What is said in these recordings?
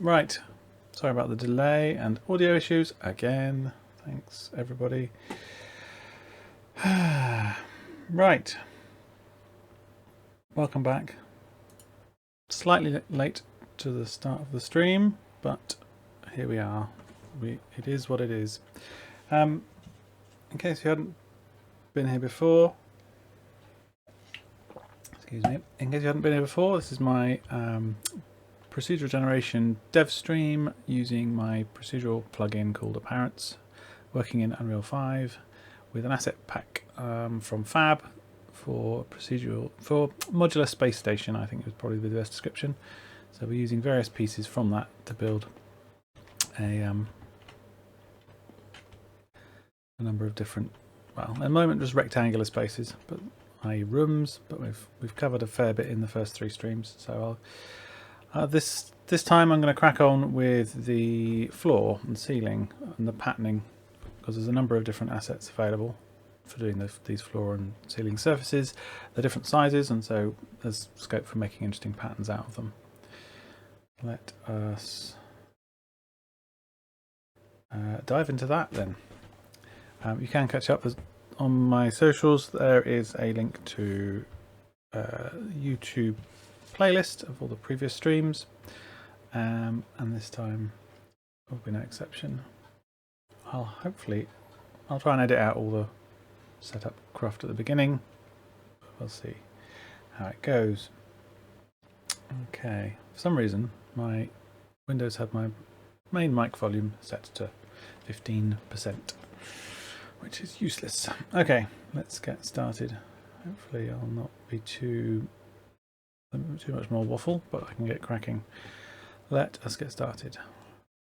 Right, sorry about the delay and audio issues again. Thanks everybody. Right, welcome back. Slightly late to the start of the stream, but here we are. It is what it is. In case you hadn't been here before, excuse me, in case you hadn't been here before, this is my procedural generation dev stream using my procedural plugin called Apparance, working in Unreal 5 with an asset pack from Fab for modular space station. I think it was probably the best description. So we're using various pieces from that to build a number of different, well, at the moment just rectangular spaces, but i.e. rooms. But we've covered a fair bit in the first 3 streams. So this time I'm going to crack on with the floor and ceiling and the patterning, because there's a number of different assets available for doing these floor and ceiling surfaces. They're different sizes, and so there's scope for making interesting patterns out of them. Let us dive into that then. You can catch up on my socials. There is a link to YouTube playlist of all the previous streams, and this time will be no exception. I'll try and edit out all the setup craft at the beginning. We'll see how it goes. Okay, for some reason my Windows had my main mic volume set to 15%, which is useless. Okay, let's get started. Hopefully I'll not be too much more waffle, but I can get cracking. Let us get started.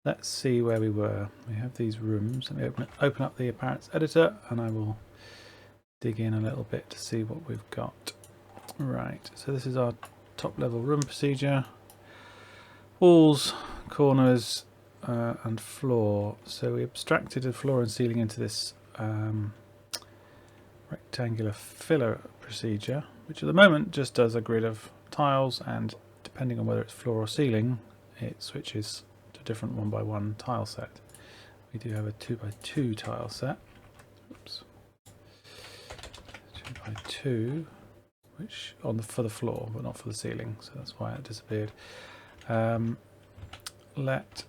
Let's see where we were. We have these rooms. Let me open up the Apparance editor and I will dig in a little bit to see what we've got. Right, so this is our top level room procedure. Walls, corners and floor. So we abstracted the floor and ceiling into this rectangular filler procedure, which at the moment just does a grid of tiles, and depending on whether it's floor or ceiling, it switches to a different 1x1 tile set. We do have a 2x2 tile set. Oops. 2x2, which for the floor, but not for the ceiling, so that's why it disappeared. Let's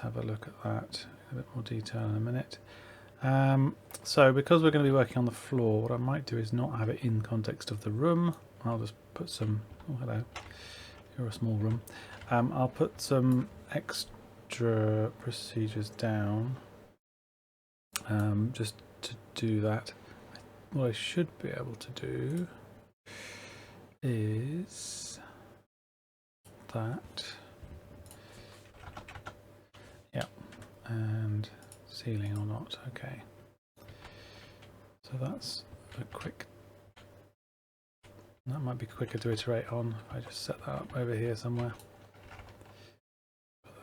have a look at that in a bit more detail in a minute. So because we're going to be working on the floor, what I might do is not have it in context of the room. I'll just put some, oh hello, you're a small room. I'll put some extra procedures down just to do that. What I should be able to do is that, yeah, and ceiling or not, okay. So that's a quick, that might be quicker to iterate on if I just set that up over here somewhere.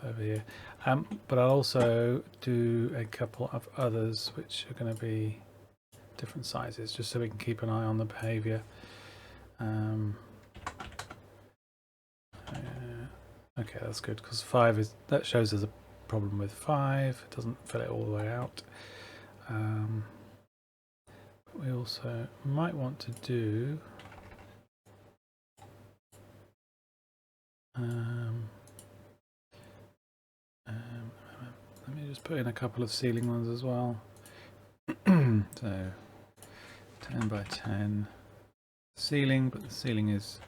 Over here. But I'll also do a couple of others which are going to be different sizes, just so we can keep an eye on the behavior. Okay, that's good, because 5 is, that shows there's a problem with 5. It doesn't fill it all the way out. We also might want to do let me just put in a couple of ceiling ones as well. So 10 by 10 ceiling, but the ceiling is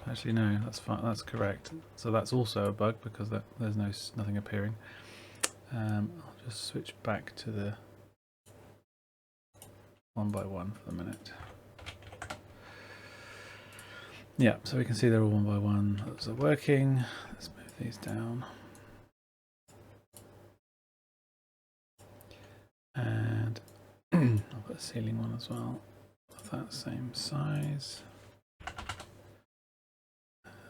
actually no, that's fine, that's correct. So that's also a bug because there's nothing appearing. I'll just switch back to the 1x1 for the minute. Yeah, so we can see they're all 1x1. Those are working. Let's move these down. And I'll put a ceiling one as well of that same size.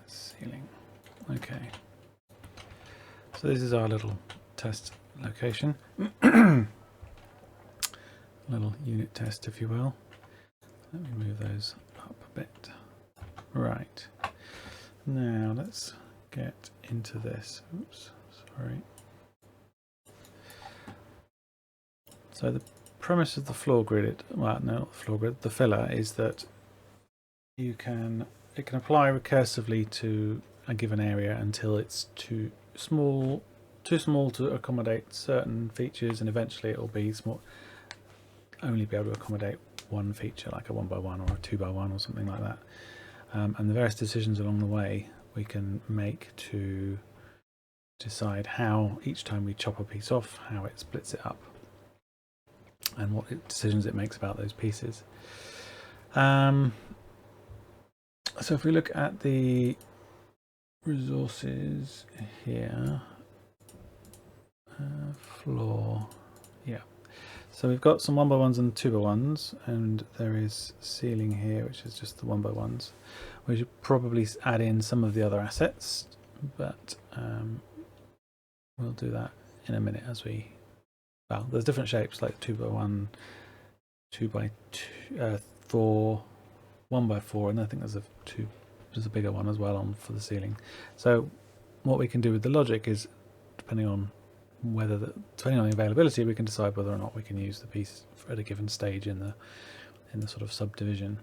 Ceiling. Okay. So this is our little test location. Little unit test, if you will. Let me move those up a bit. Right. Now let's get into this. Oops, sorry. So the premise of the floor grid, well, no, not the floor grid, the filler, is that it can apply recursively to a given area until it's too small to accommodate certain features, and eventually it will be only be able to accommodate one feature, like a 1x1 or a 2x1 or something like that. And the various decisions along the way we can make to decide how, each time we chop a piece off, how it splits it up and what decisions it makes about those pieces. So if we look at the resources here, floor, yeah. So we've got some 1x1s and 2x1s, and there is ceiling here, which is just the 1x1s. We should probably add in some of the other assets, but we'll do that in a minute as we, well, there's different shapes like 2x1, 2x4, 1x4, and I think there's a bigger one as well on for the ceiling. So what we can do with the logic is, depending on the availability, we can decide whether or not we can use the piece at a given stage in the sort of subdivision.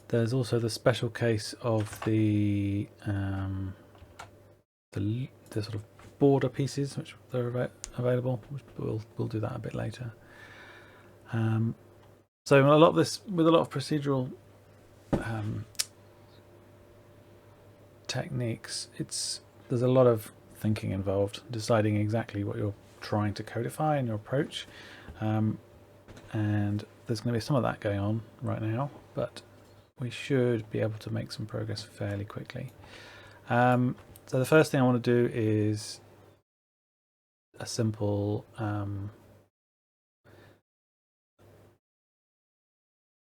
There's also the special case of the sort of border pieces, which are available. We'll do that a bit later. So a lot of this, with a lot of procedural techniques, there's a lot of thinking involved, deciding exactly what you're trying to codify in your approach, and there's going to be some of that going on right now, but we should be able to make some progress fairly quickly. So the first thing I want to do is a simple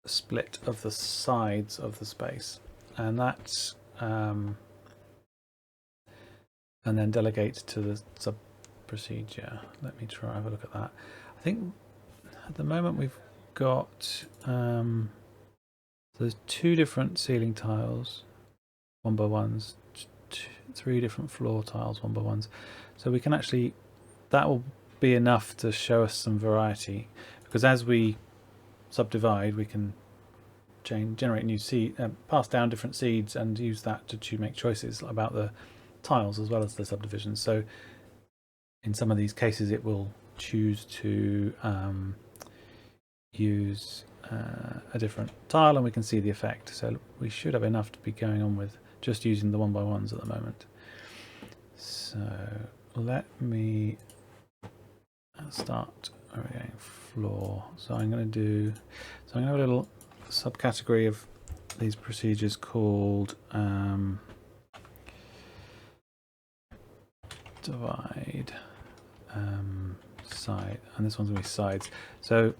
split of the sides of the space, and that's and then delegate to the sub procedure. Let me try have a look at that. I think at the moment we've got there's 2 different ceiling tiles, 1x1s, 3 different floor tiles, 1x1s. So we can actually, that will be enough to show us some variety, because as we subdivide, we can generate new seed, pass down different seeds, and use that to make choices about the tiles as well as the subdivisions. So in some of these cases, it will choose to use a different tile, and we can see the effect. So we should have enough to be going on with just using the 1x1s at the moment. So let me start going floor. So I'm going to have a little subcategory of these procedures called divide side, and this one's going to be sides. So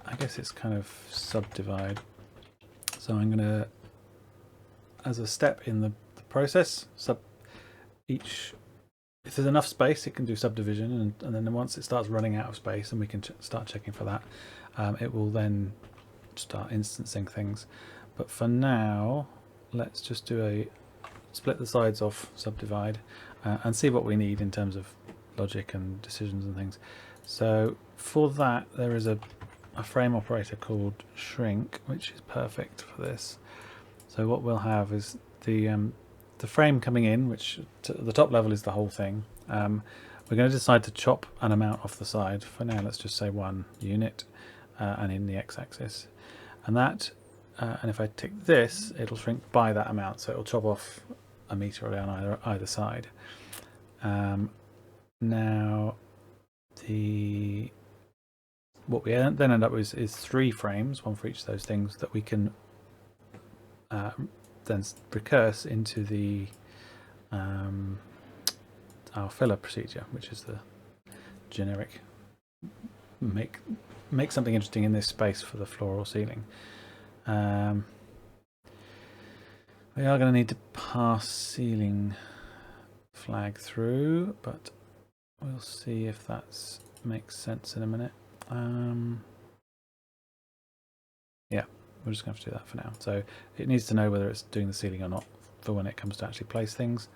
I guess it's kind of subdivide. So I'm going to, as a step in the process, if there's enough space, it can do subdivision, and then once it starts running out of space, and we can start checking for that, it will then start instancing things. But for now, let's just do a split the sides off, subdivide, and see what we need in terms of logic and decisions and things. So for that, there is a frame operator called shrink, which is perfect for this. So what we'll have is the frame coming in, which the top level is the whole thing. We're going to decide to chop an amount off the side. For now, let's just say 1 unit, and in the x-axis. And that, and if I tick this, it'll shrink by that amount. So it'll chop off a meter down either side. Now, what we then end up with is 3 frames, 1 for each of those things, that we can then recurse into the our filler procedure, which is the generic make something interesting in this space for the floor or ceiling. We are going to need to pass ceiling flag through, but we'll see if that makes sense in a minute. Yeah, we're just going to have to do that for now. So it needs to know whether it's doing the ceiling or not for when it comes to actually place things.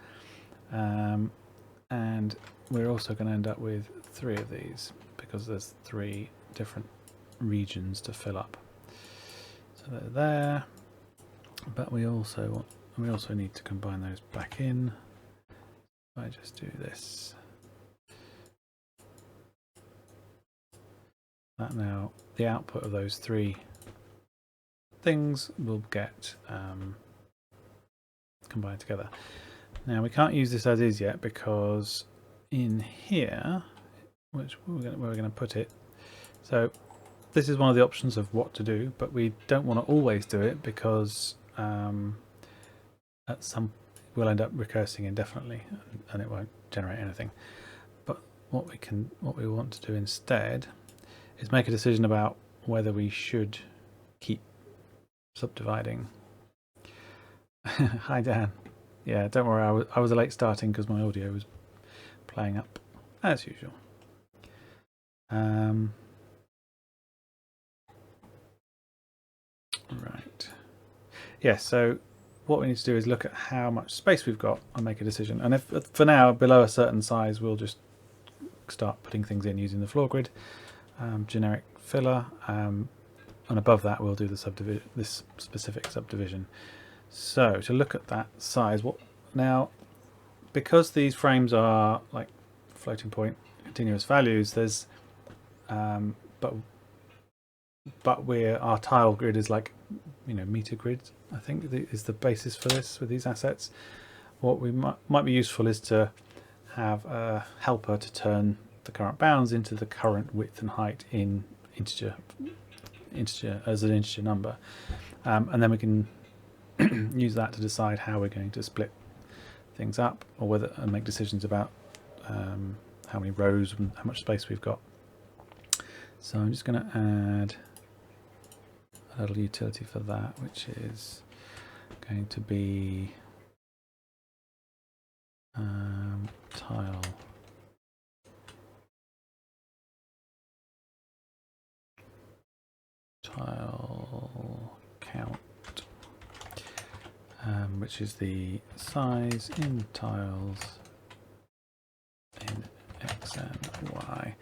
And we're also going to end up with 3 of these because there's 3 different regions to fill up. So they're there, but we also need to combine those back in. If I just do this, that now the output of those 3 things will get combined together. Now we can't use this as is yet because in here, which where we're going to put it, so this is one of the options of what to do, but we don't want to always do it because at some we'll end up recursing indefinitely and it won't generate anything. But what we want to do instead is make a decision about whether we should keep subdividing. Hi Dan. Yeah, don't worry, I was late starting because my audio was playing up as usual. Right. Yeah, so what we need to do is look at how much space we've got and make a decision. And if for now below a certain size, we'll just start putting things in using the floor grid, generic filler, and above that we'll do the this specific subdivision. So to look at that size, now because these frames are like floating point continuous values, there's but our tile grid is like, you know, meter grid, I think is the basis for this with these assets. What we might be useful is to have a helper to turn the current bounds into the current width and height in integer as an integer number, and then we can use that to decide how we're going to split things up, or and make decisions about how many rows and how much space we've got. So I'm just going to add a little utility for that, which is going to be tile count, which is the size in tiles in X and Y,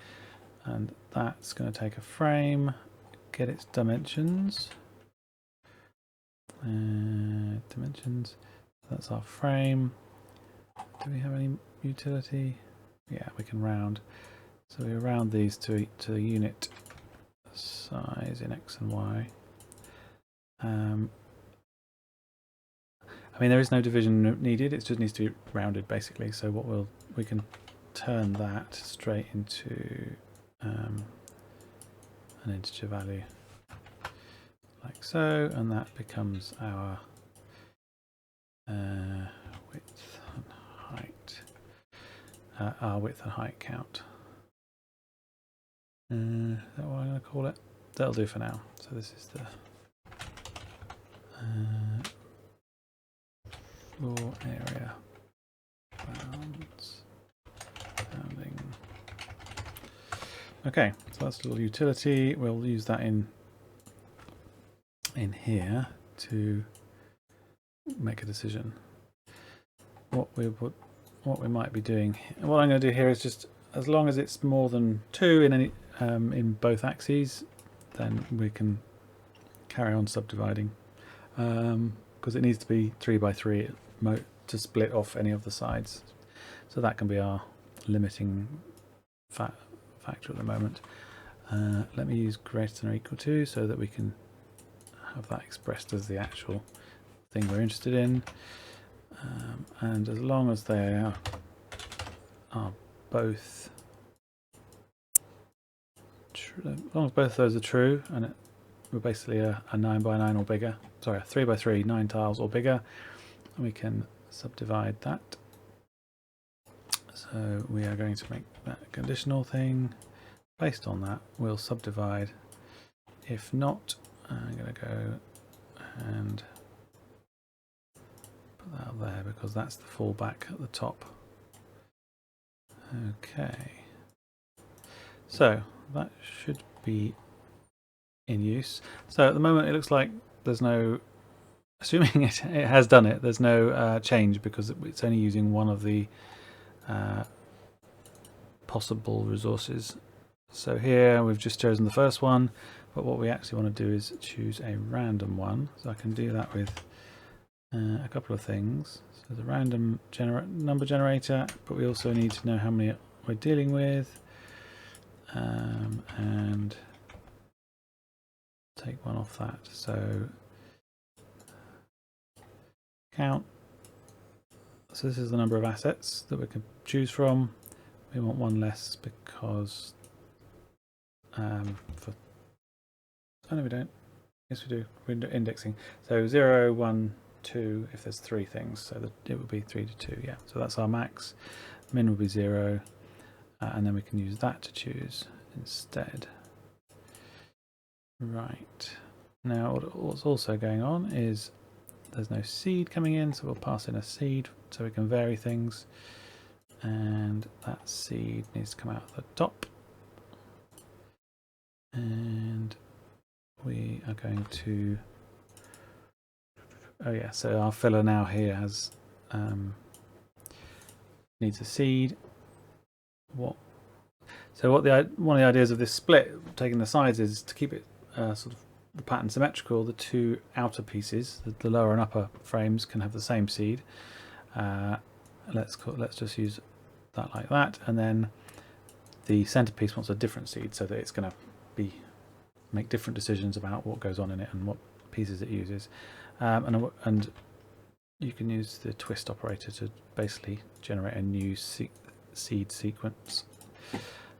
and that's going to take a frame, get its dimensions, that's our frame. Do we have any utility? Yeah, we can round, so we round these to the unit size in X and Y. I mean, there is no division needed, it just needs to be rounded basically. So what we can turn that straight into an integer value like so, and that becomes our width and height, count. Is that what I'm going to call it? That'll do for now. So this is the floor area bounds bounding. Okay, so that's a little utility. We'll use that in here to make a decision. What we might be doing, and what I'm going to do here is just, as long as it's more than 2 in any in both axes, then we can carry on subdividing, because it needs to be 3 by 3 to split off any of the sides. So that can be our limiting factor at the moment. Let me use greater than or equal to so that we can have that expressed as the actual thing we're interested in. And as long as they are both true, as long as both of those are true, and we're basically a 9 by 9 or bigger, sorry, a 3 by 3, 9 tiles or bigger, and we can subdivide that. So we are going to make that a conditional thing. Based on that, we'll subdivide. If not, I'm going to go and put that up there because that's the fallback at the top. Okay, so that should be in use. So at the moment it looks like there's no, assuming it has done it, there's no change because it's only using one of the possible resources. So here we've just chosen the first one, but what we actually want to do is choose a random one. So I can do that with a couple of things. So the random number generator, but we also need to know how many we're dealing with, and take one off that. So count. So this is the number of assets that we can choose from. We want one less because oh no, we don't. Yes, we do. We're indexing. So 0, 1, 2 if there's 3 things. So that it would be 3 to 2. Yeah. So that's our max. Min will be 0, and then we can use that to choose instead. Right. Now what's also going on is there's no seed coming in, so we'll pass in a seed so we can vary things. And that seed needs to come out the top. And we are going to, oh yeah, so our filler now here has needs a seed. One of the ideas of this split, taking the sides, is to keep it sort of the pattern symmetrical. The two outer pieces, the lower and upper frames, can have the same seed. Let's just use that like that, and then the centerpiece wants a different seed so that it's going to make different decisions about what goes on in it and what pieces it uses, and you can use the twist operator to basically generate a new seed sequence.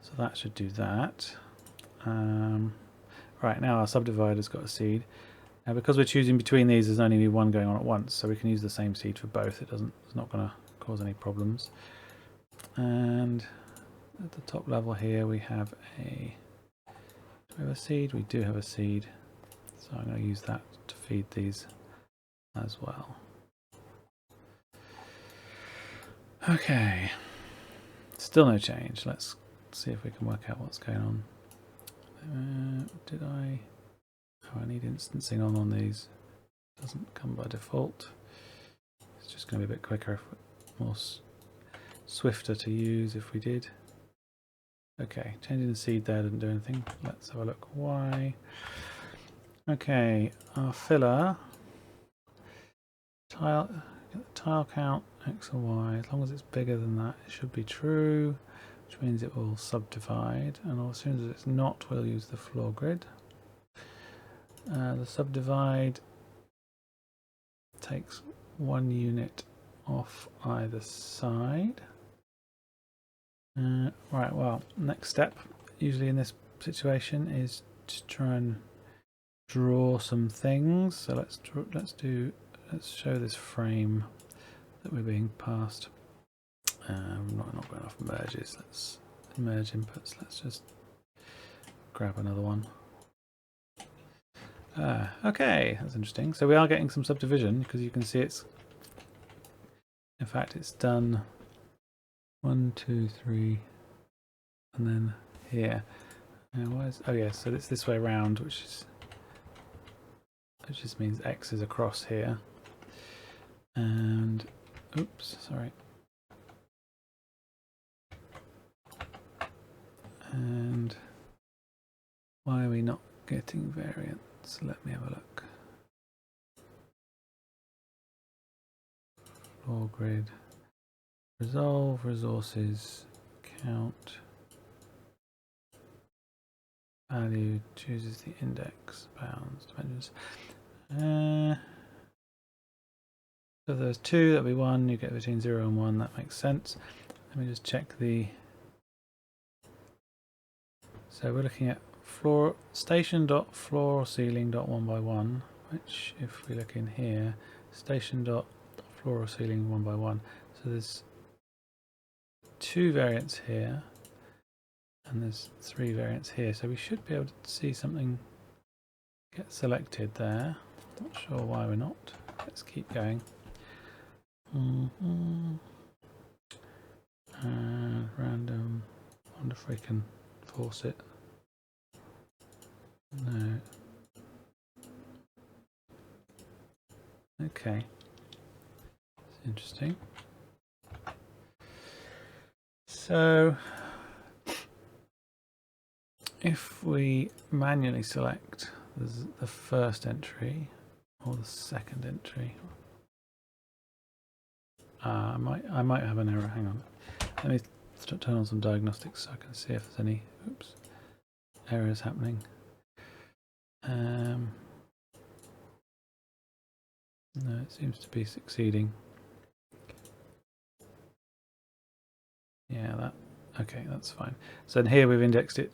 So that should do that. Right, now our subdivider's got a seed. Now because we're choosing between these, there's only one going on at once, so we can use the same seed for both. It's not going to cause any problems. And at the top level here we have a seed. We do have a seed, so I'm going to use that to feed these as well. Okay, still no change. Let's see if we can work out what's going on. I need instancing on these. Doesn't come by default. It's just going to be a bit quicker, more swifter to use if we did. Okay, changing the seed there didn't do anything. Let's have a look why. Okay, our filler tile count X or Y. As long as it's bigger than that, it should be true, which means it will subdivide. And as soon as it's not, we'll use the floor grid. The subdivide takes 1 unit off either side. Right, well, next step usually in this situation is to try and draw some things. So let's show this frame that we're being passed. Not going off merges. Let's merge inputs. Let's just grab another one. Okay, that's interesting. So we are getting some subdivision because you can see it's, in fact, it's done 1, 2, 3, and then here. Now, oh yeah, so it's this way around, which just means X is across here. And oops, sorry. And why are we not getting variants? Let me have a look. Floor grid. Resolve, resources, count, value, chooses the index, bounds, dimensions. So if there's 2, that'll be 1, you get between 0 and 1, that makes sense. Let me just check the... So we're looking at station.floor/ceiling.1x1, which if we look in here, station.floor/ceiling 1x1. So there's 2 variants here, and there's 3 variants here, so we should be able to see something get selected there. Not sure why we're not. Let's keep going. And random. I wonder if we can force it. No. Okay. It's interesting. So if we manually select the first entry or the second entry, I might have an error. Hang on. Let me turn on some diagnostics so I can see if there's any errors happening. No, it seems to be succeeding. Yeah, okay, that's fine. So here we've indexed it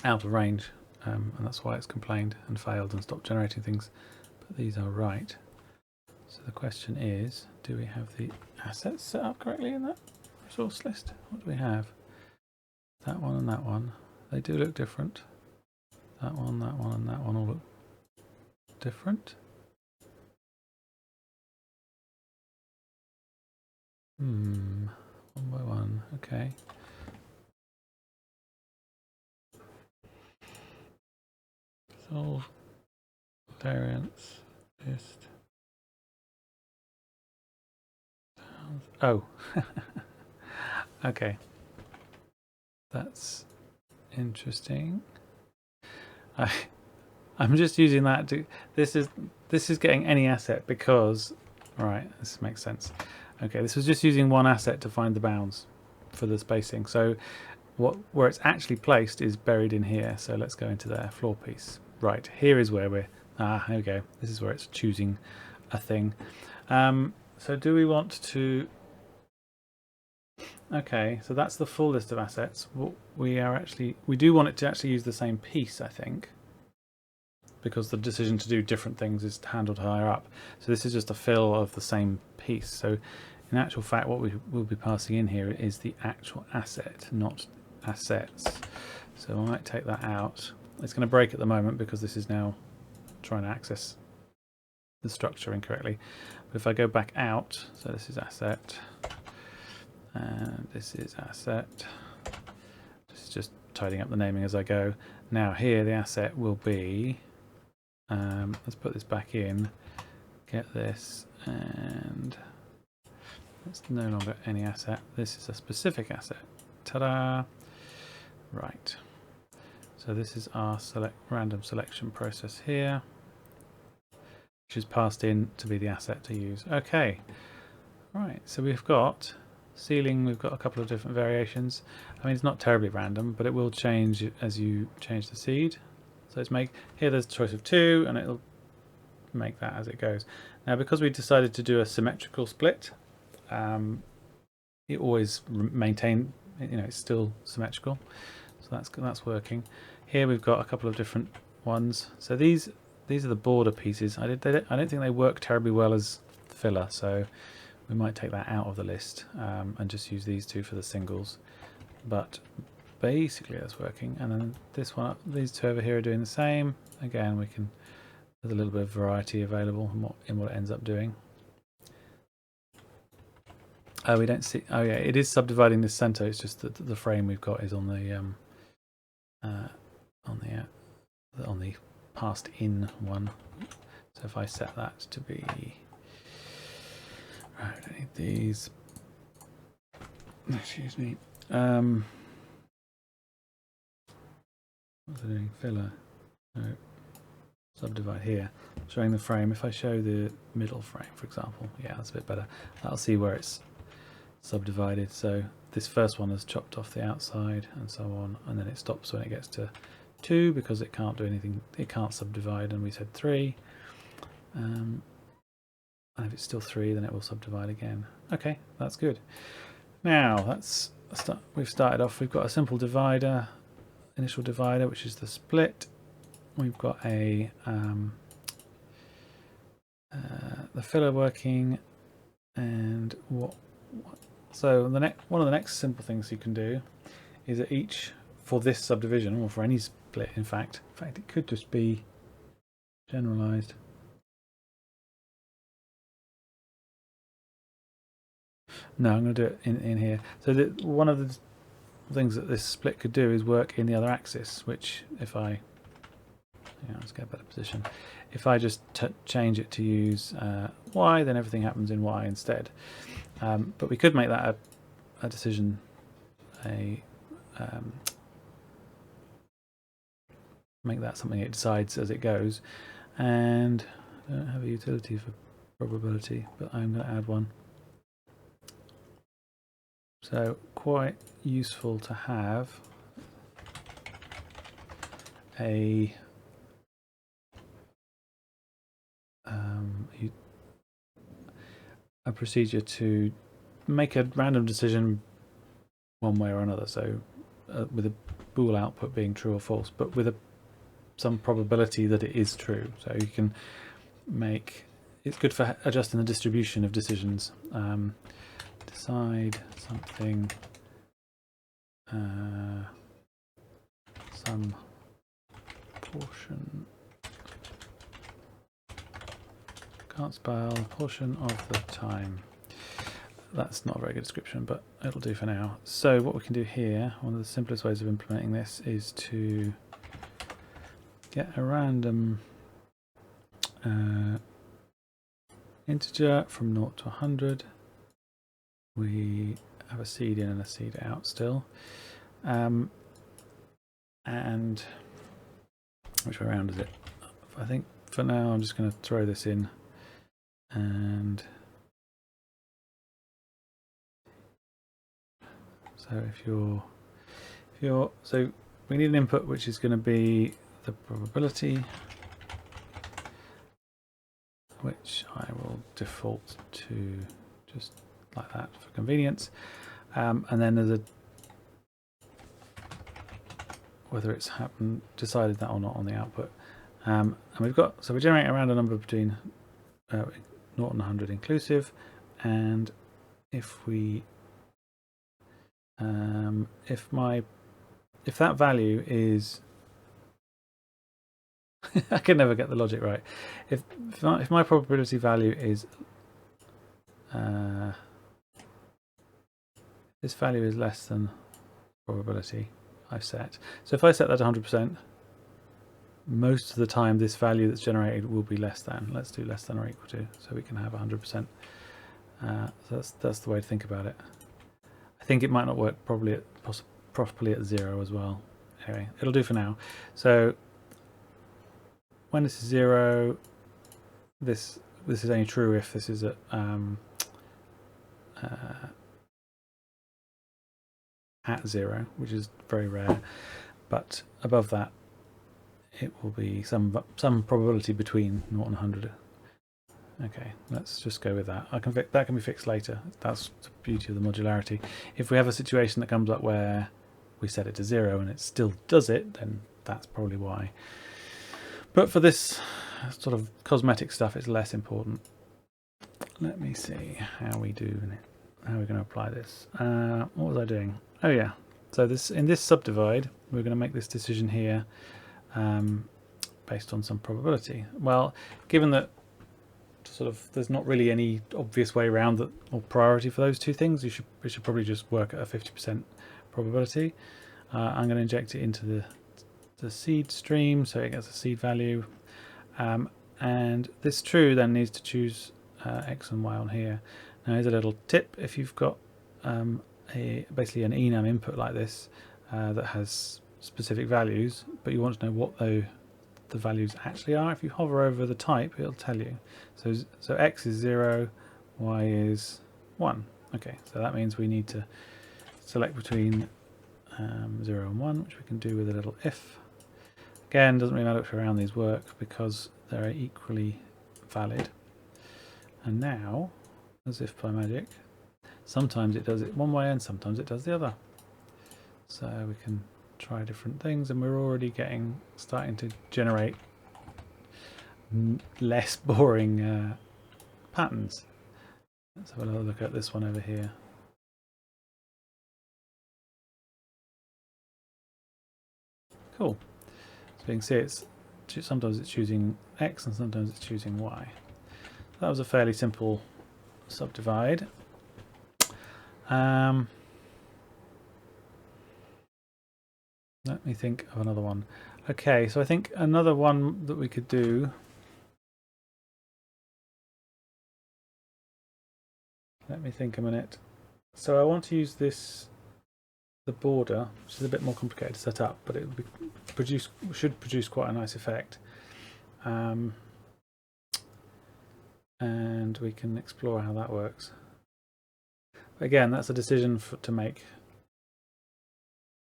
out of range, and that's why it's complained and failed and stopped generating things. But these are right. So the question is, do we have the assets set up correctly in that resource list? What do we have? That one and that one. They do look different. That one, and that one all look different. One by one, okay. Solve variance list. Oh, okay. That's interesting. I'm just using that to. This is getting any asset because, right? This makes sense. Okay, this was just using one asset to find the bounds for the spacing. So where it's actually placed is buried in here. So let's go into there. Floor piece. Right, here is where we're. Here we go. This is where it's choosing a thing. So do we want to? Okay, so that's the full list of assets. What we do want it to actually use the same piece, I think, because the decision to do different things is handled higher up. So this is just a fill of the same piece. So in actual fact, what we will be passing in here is the actual asset, not assets. So I might take that out. It's going to break at the moment because this is now trying to access the structure incorrectly. But if I go back out, so this is asset, and this is asset. This is just tidying up the naming as I go. Now here the asset will be, let's put this back in, get this, and it's no longer any asset. This is a specific asset. Ta-da! Right. So this is our random selection process here, which is passed in to be the asset to use. Okay. Right. So we've got ceiling. We've got a couple of different variations. I mean, it's not terribly random, but it will change as you change the seed. So let's here there's a choice of 2, and it'll make that as it goes. Now, because we decided to do a symmetrical split, it always maintain. It's still symmetrical. So that's working. Here we've got a couple of different ones. So these are the border pieces. I don't think they work terribly well as filler, so we might take that out of the list and just use these two for the singles. But basically that's working. And then this one, these two over here are doing the same. Again, there's a little bit of variety available in what it ends up doing. Oh, we don't see. Oh yeah, it is subdividing this center. It's just that the frame we've got is on the passed in one. So if I set that to be, right, I don't need these. Excuse me. What's it doing? Filler. No. Subdivide here. Showing the frame. If I show the middle frame, for example, yeah, that's a bit better. That'll see where it's subdivided. So this first one has chopped off the outside and so on, and then it stops when it gets to 2 because it can't do anything. It can't subdivide, and we said 3. And if it's still 3, then it will subdivide again. Okay, that's good. Now we've started off. We've got a simple divider, initial divider, which is the split. We've got the filler working, and so one of the next simple things you can do is that for this subdivision, or for any split, in fact it could just be generalized. No, I'm going to do it in here. So one of the things that this split could do is work in the other axis, which if let's get a better position. if I just change it to use y, then everything happens in y instead. But we could make that a decision, make that something it decides as it goes. And I don't have a utility for probability, but I'm going to add one. So quite useful to have a procedure to make a random decision one way or another. So with a bool output being true or false, but with some probability that it is true. So you can make, it's good for adjusting the distribution of decisions. Decide something, some portion, can't spell, portion of the time. That's not a very good description, but it'll do for now. So what we can do here, one of the simplest ways of implementing this is to get a random integer from 0 to 100. We have a seed in and a seed out still. And which way around is it? I think for now I'm just going to throw this in, and so so we need an input which is going to be the probability, which I will default to just like that for convenience, and then there's whether it's decided that or not on the output, and we've got, so we generate a random number between 0 and 100 inclusive, and if we if that value is I can never get the logic right. If my probability value is this value is less than probability I've set. So if I set that to 100%, most of the time this value that's generated will be less than. Let's do less than or equal to, so we can have 100%. So that's the way to think about it. I think it might not work properly at 0 as well. Anyway, it'll do for now. So when this is 0, this is only true if this is at at 0, which is very rare. But above that, it will be some probability between 0 and 100. Okay, let's just go with that. That can be fixed later. That's the beauty of the modularity. If we have a situation that comes up where we set it to 0 and it still does it, then that's probably why. But for this sort of cosmetic stuff, it's less important. Let me see how we do it. How we're going to apply this. What was I doing? Oh yeah. So in this subdivide, we're going to make this decision here based on some probability. Well, given that there's not really any obvious way around that or priority for those two things, we should probably just work at a 50% probability. I'm going to inject it into the seed stream so it gets a seed value, and this true then needs to choose x and y on here. Now here's a little tip: if you've got basically an enum input like this that has specific values, but you want to know what the values actually are, if you hover over the type, it'll tell you. So x is 0, y is 1. Okay, so that means we need to select between 0 and 1, which we can do with a little if. Again, doesn't really matter which way around these work because they're equally valid. And now, as if by magic, sometimes it does it one way and sometimes it does the other. So we can try different things, and we're already starting to generate less boring patterns. Let's have a little look at this one over here. Cool. So you can see sometimes it's choosing X and sometimes it's choosing Y. That was a fairly simple subdivide. Let me think of another one. Okay, so I think another one that we could do Let me think a minute. So I want to use the border, which is a bit more complicated to set up, but it should produce quite a nice effect. And we can explore how that works. Again, that's a decision to make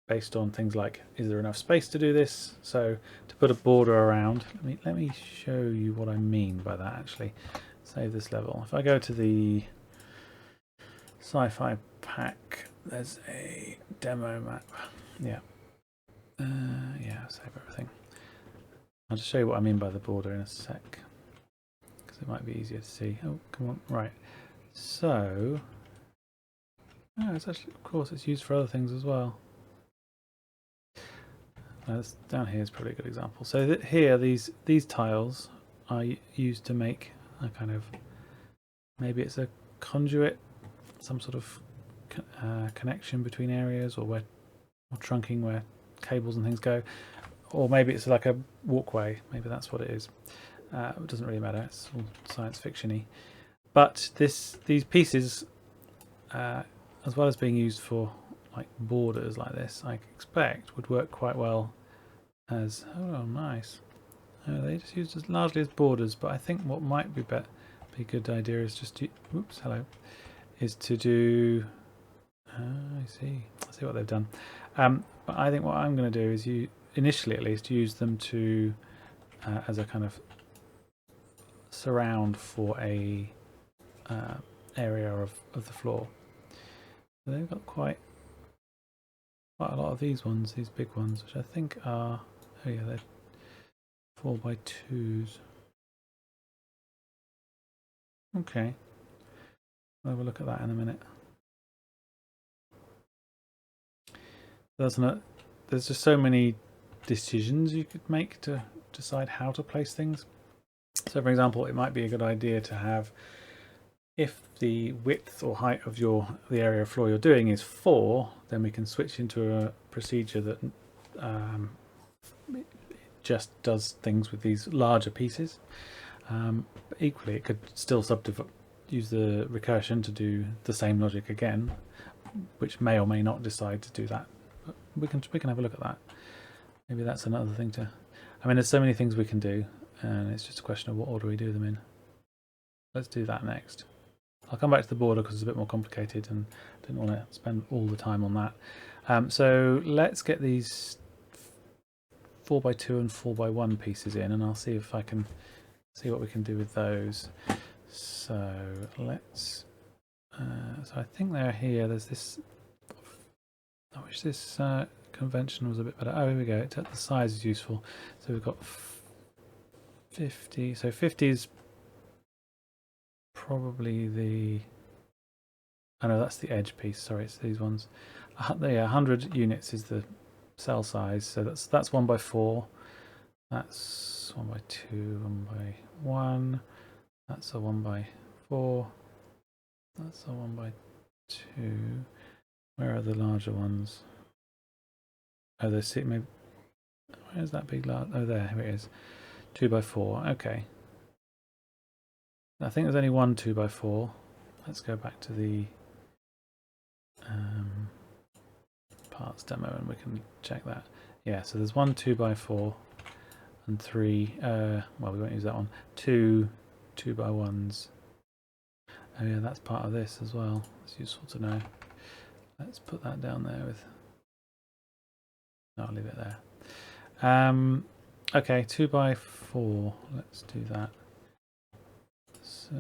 based on things like, is there enough space to do this? So to put a border around, let me show you what I mean by that actually. Save this level. If I go to the sci-fi pack, there's a demo map. Yeah. Yeah, save everything. I'll just show you what I mean by the border in a sec, because it might be easier to see. Oh, come on. Right. So, it's actually, of course, it's used for other things as well. Down here is probably a good example. So here, these tiles are used to make a kind of, maybe it's a conduit, some sort of connection between areas, or trunking where cables and things go, or maybe it's like a walkway. Maybe that's what it is. It doesn't really matter. It's all science fiction-y. But these pieces, as well as being used for like borders like this, I expect would work quite well as, oh nice. They just used as largely as borders, but I think what might be a good idea is just to, is to do, I see what they've done. But I think what I'm going to do is initially at least use them to as a kind of surround for a area of the floor. So they've got quite a lot of these big ones, which I think are, oh yeah, they're 4x2s. Okay, we'll have a look at that in a minute. There's just so many decisions you could make to decide how to place things. So for example, it might be a good idea to have, if the width or height of the area of floor you're doing is 4, then we can switch into a procedure that just does things with these larger pieces. But equally, it could still use the recursion to do the same logic again, which may or may not decide to do that. But we can have a look at that. Maybe that's another thing to. I mean, there's so many things we can do, and it's just a question of what order we do them in. Let's do that next. I'll come back to the border because it's a bit more complicated and I didn't want to spend all the time on that. So let's get these 4x2 and 4x1 pieces in, and I'll see if I can see what we can do with those. So let's. So I think they're here. There's this. I wish this convention was a bit better. Oh, here we go. The size is useful. So we've got 50. So 50 is probably the. Oh no, that's the edge piece. Sorry, it's these ones. Yeah, 100 units is the cell size. So that's 1x4. That's 1x2, 1x1. That's a 1x4. That's a 1x2. Where are the larger ones? Oh, there's maybe. Where's that big large? Oh, there. Here it is. 2x4. Okay. I think there's only one 2x4. Let's go back to the parts demo and we can check that. Yeah, so there's one 2x4 and 3. Well, we won't use that one. 2 2x1s. Oh yeah, that's part of this as well. It's useful to know. Let's put that down there with. No, I'll leave it there. Okay, 2x4. Let's do that. So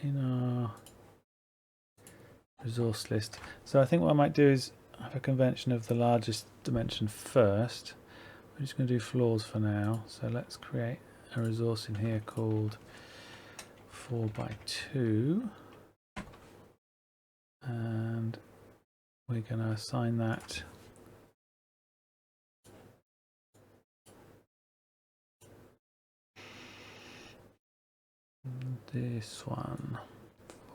in our resource list. So I think what I might do is have a convention of the largest dimension first. We're just going to do floors for now. So let's create a resource in here called 4x2. And we're going to assign that this one,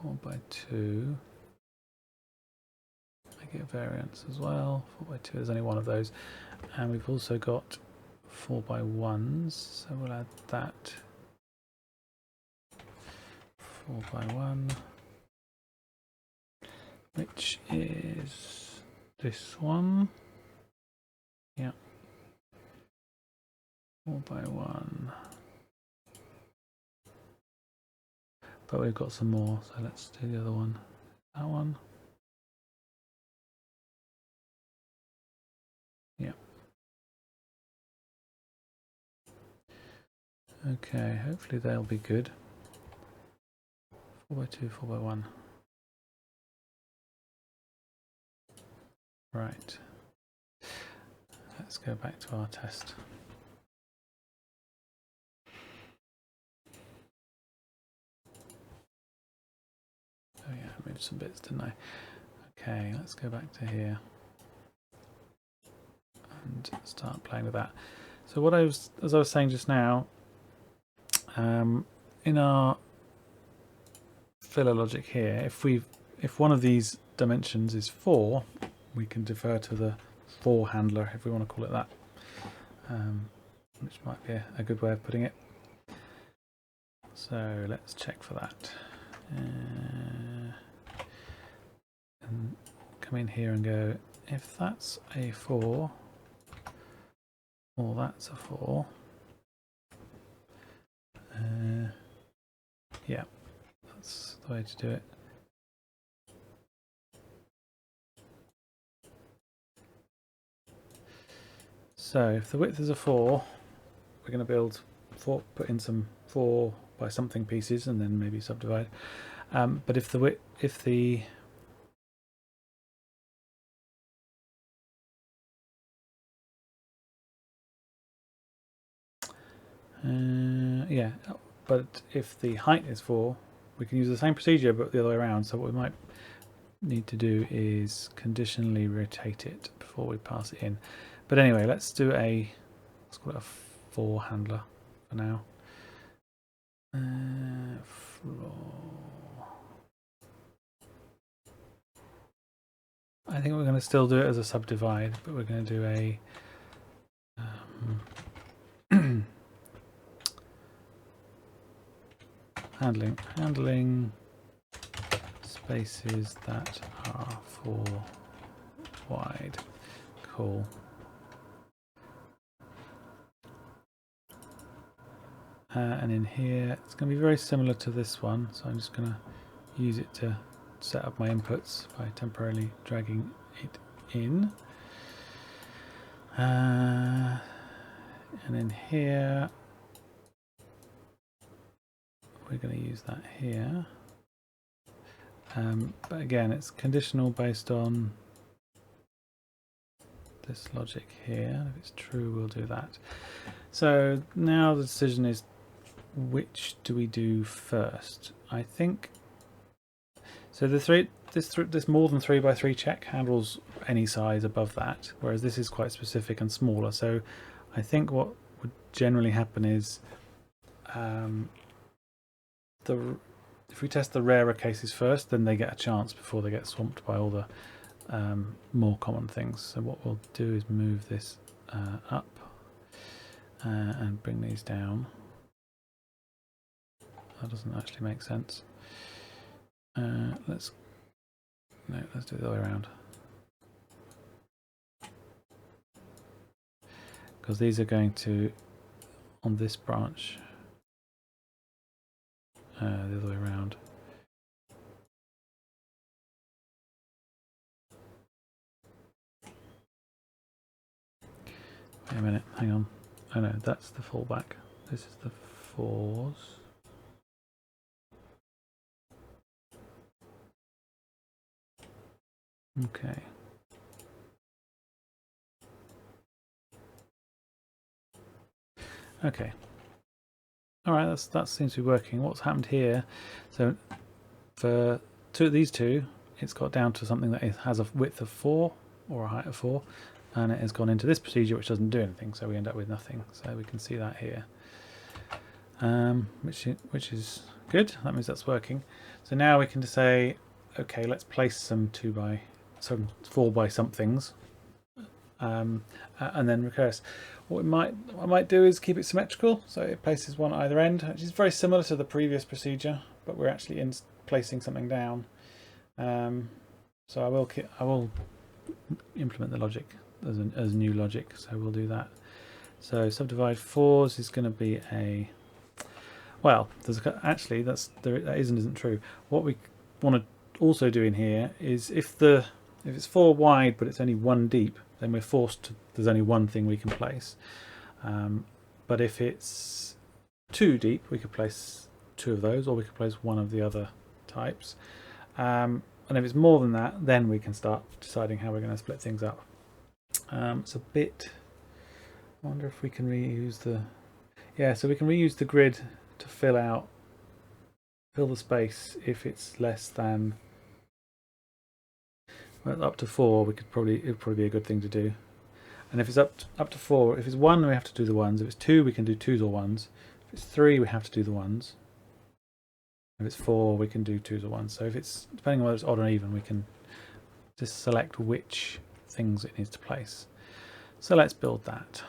4x2. Make it a variance as well. 4x2, there's only one of those. And we've also got 4x1s, so we'll add that. 4x1. which is this one. Yeah. 4 by 1. But we've got some more, so let's do the other one. That one. Yeah. Okay, hopefully they'll be good. 4 by 2, 4 by 1. Right. Let's go back to our test. Oh yeah, I moved some bits, didn't I? Okay, let's go back to here and start playing with that. So what as I was saying just now, in our filler logic here, if one of these dimensions is 4, we can defer to the 4 handler, if we want to call it that, which might be a good way of putting it. So let's check for that. And come in here and go, if that's a 4, or that's a 4, yeah, that's the way to do it. So if the width is a 4, we're going to build 4, put in some 4 by something pieces, and then maybe subdivide. But if the width, yeah, but if the height is 4, we can use the same procedure but the other way around. So what we might need to do is conditionally rotate it before we pass it in. But anyway, let's call it a 4 handler for now. Floor. I think we're going to still do it as a subdivide, but we're going to do a handling spaces that are 4 wide. Cool. And in here, it's going to be very similar to this one, so I'm just going to use it to set up my inputs by temporarily dragging it in. And in here, we're going to use that here. But again, it's conditional based on this logic here. If it's true, we'll do that. So now the decision is, which do we do first? I think so. This more than 3 by 3 check handles any size above that, whereas this is quite specific and smaller. So I think what would generally happen is if we test the rarer cases first, then they get a chance before they get swamped by all the more common things. So what we'll do is move this up and bring these down. That doesn't actually make sense. Let's do it the other way around, because these are going to, on this branch, the other way around. Wait a minute, hang on. Oh no, that's the fallback. This is the 4s. Okay. Okay. All right, that seems to be working. What's happened here? So for these two, it's got down to something that has a width of 4 or a height of 4, and it has gone into this procedure which doesn't do anything. So we end up with nothing. So we can see that here, which is good. That means that's working. So now we can just say, okay, let's place some 4 by somethings, and then recurse. What I might do is keep it symmetrical, so it places one at either end, which is very similar to the previous procedure, but we're actually placing something down. So I will implement the logic as new logic. So we'll do that. So subdivide 4s is going to be a, well, actually that isn't true. What we want to also do in here is if it's 4 wide but it's only 1 deep, then we're forced to, there's only one thing we can place. But if it's 2 deep, we could place 2 of those, or we could place 1 of the other types. And if it's more than that, then we can start deciding how we're going to split things up. It's a bit, I wonder if we can reuse the, yeah, so we can reuse the grid to fill the space if it's less than, well, up to 4. It would probably be a good thing to do. And if it's up to 4, if it's 1, we have to do the 1s. If it's 2, we can do 2s or 1s. If it's 3, we have to do the 1s. If it's 4, we can do 2s or 1s. So if it's, depending on whether it's odd or even, we can just select which things it needs to place. So let's build that.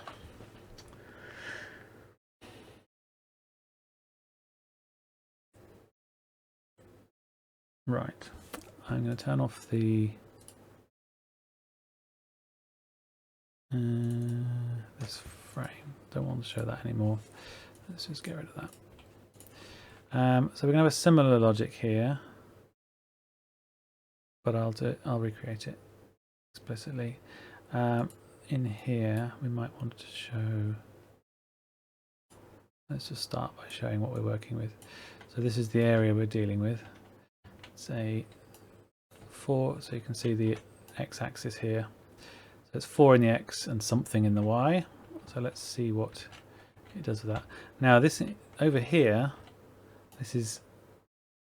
Right, I'm going to turn off the this frame. Don't want to show that anymore. Let's just get rid of that. So we're going to have a similar logic here, but I'll recreate it explicitly. In here, we might want to show. Let's just start by showing what we're working with. So this is the area we're dealing with. Say 4, so you can see the x-axis here. So it's 4 in the x and something in the y. So let's see what it does with that. Now this over here, this is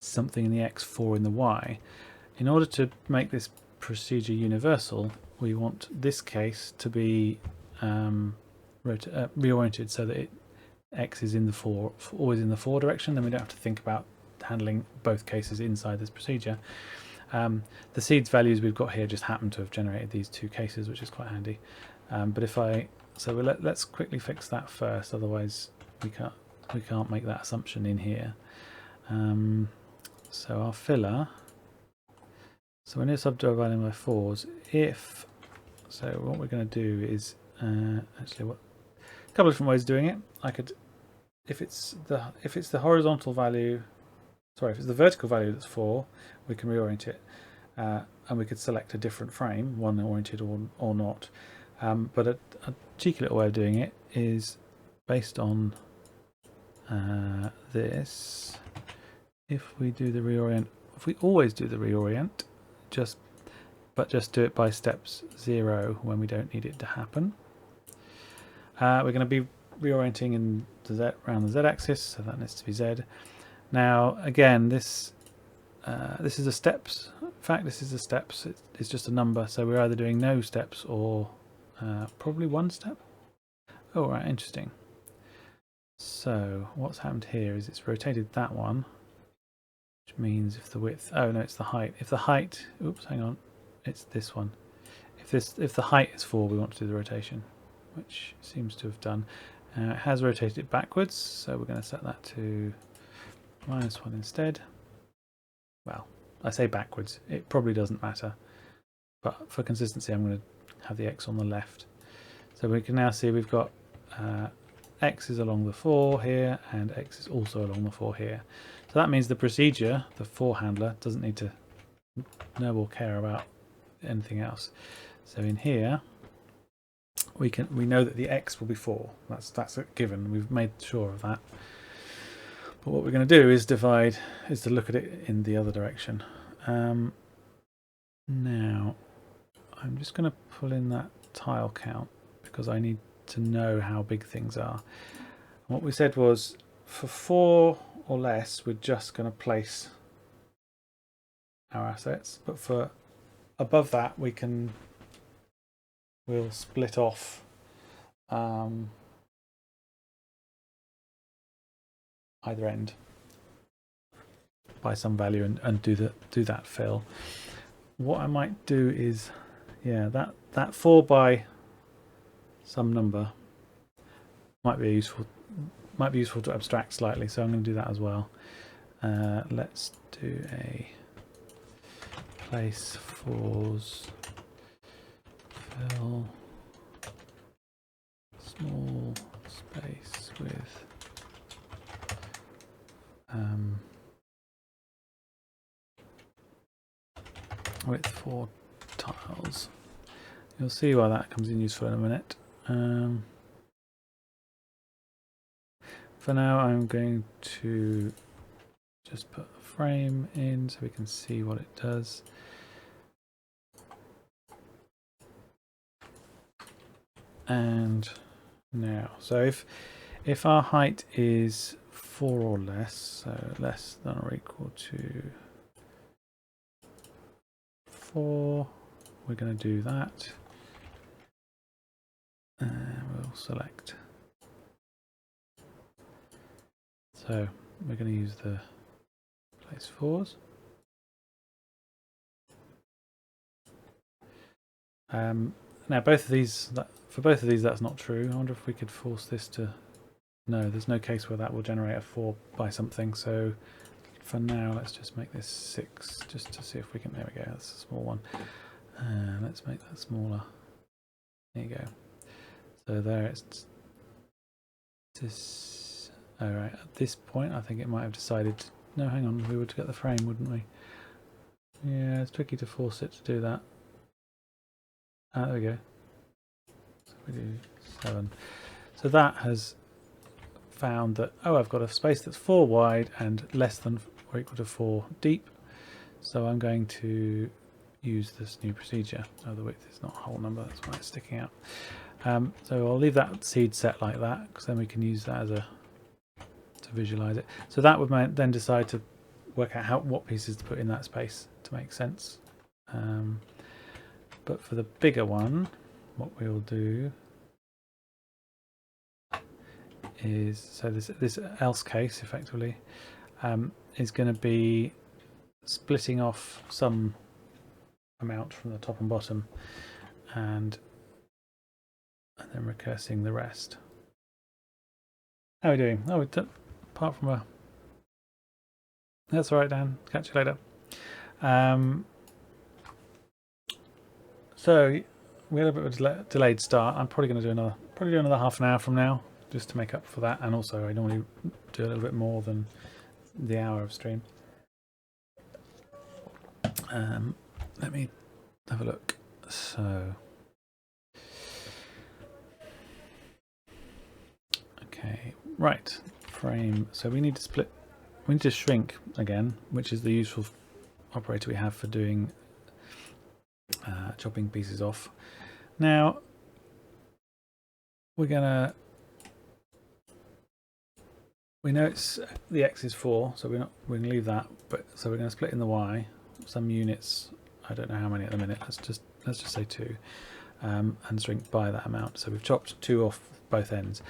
something in the x, 4 in the y. In order to make this procedure universal, we want this case to be reoriented so that x is in the 4, always in the 4 direction. Then we don't have to think about handling both cases inside this procedure. The seeds values we've got here just happen to have generated these 2 cases, which is quite handy. But if let's quickly fix that first, otherwise we can't make that assumption in here. So our filler. So when you're subdividing by 4s, so what we're going to do is actually a couple of different ways of doing it. I could, if it's the horizontal value. Sorry, if it's the vertical value that's 4, we can reorient it, and we could select a different frame, one oriented or not. But a cheeky little way of doing it is based on this. If we do the reorient, if we always do the reorient, but just do it by steps 0 when we don't need it to happen. We're going to be reorienting in around the z-axis, so that needs to be z. Now again, this is a steps. In fact, this is the steps. It's just a number, so we're either doing no steps or probably 1 step. Oh, right, interesting. So what's happened here is it's rotated that one, which means if the width, oh no, it's the height. If the height, oops, hang on, it's this one. If the height is 4, we want to do the rotation, which seems to have done. It has rotated it backwards, so we're going to set that to -1 instead. Well, I say backwards, it probably doesn't matter, but for consistency I'm going to have the x on the left. So we can now see we've got x is along the 4 here and x is also along the 4 here. So that means the procedure, the for handler, doesn't need to know or care about anything else. So in here we know that the x will be 4. That's a given. We've made sure of that. But what we're going to do is to look at it in the other direction. Now I'm just going to pull in that tile count because I need to know how big things are. And what we said was for 4 or less, we're just going to place our assets, but for above that we'll split off either end by some value and do that fill. What I might do is, yeah, that 4 by some number might be useful to abstract slightly, so I'm going to do that as well. Let's do a place fours, fill small space with width 4 tiles. You'll see why that comes in useful in a minute. For now I'm going to just put a frame in so we can see what it does. And now, so if our height is 4 or less, so less than or equal to 4, we're going to do that. And we'll select. So we're going to use the place fours. Now both of these, for both of these that's not true. I wonder if we could force this to, no, there's no case where that will generate a 4 by something. So for now let's just make this 6 just to see if we can, there we go, that's a small one. Let's make that smaller. There you go. So there it's this, alright, at this point I think it might have decided, no hang on, we would get the frame, wouldn't we? Yeah, it's tricky to force it to do that. There we go. So we do 7. So that has found that, oh, I've got a space that's 4 wide and less than or equal to 4 deep. So I'm going to use this new procedure. Oh, the width is not a whole number, that's why it's sticking out. So I'll leave that seed set like that, because then we can use that as to visualize it. So that would then decide to work out what pieces to put in that space to make sense. But for the bigger one, what we'll do is, so this else case effectively is going to be splitting off some amount from the top and bottom and then recursing the rest. How are we doing? Oh, apart from a... That's all right, Dan. Catch you later. So we had a bit of a delayed start. I'm probably going to do another half an hour from now, just to make up for that. And also, I normally do a little bit more than the hour of stream. Let me have a look. So, okay, right. Frame. So we need to split. We need to shrink again, which is the useful operator we have for doing chopping pieces off. Now we know it's the X is 4, so we're going to leave that, but so we're going to split in the Y, some units, I don't know how many at the minute, let's just say 2, and shrink by that amount. So we've chopped 2 off both ends.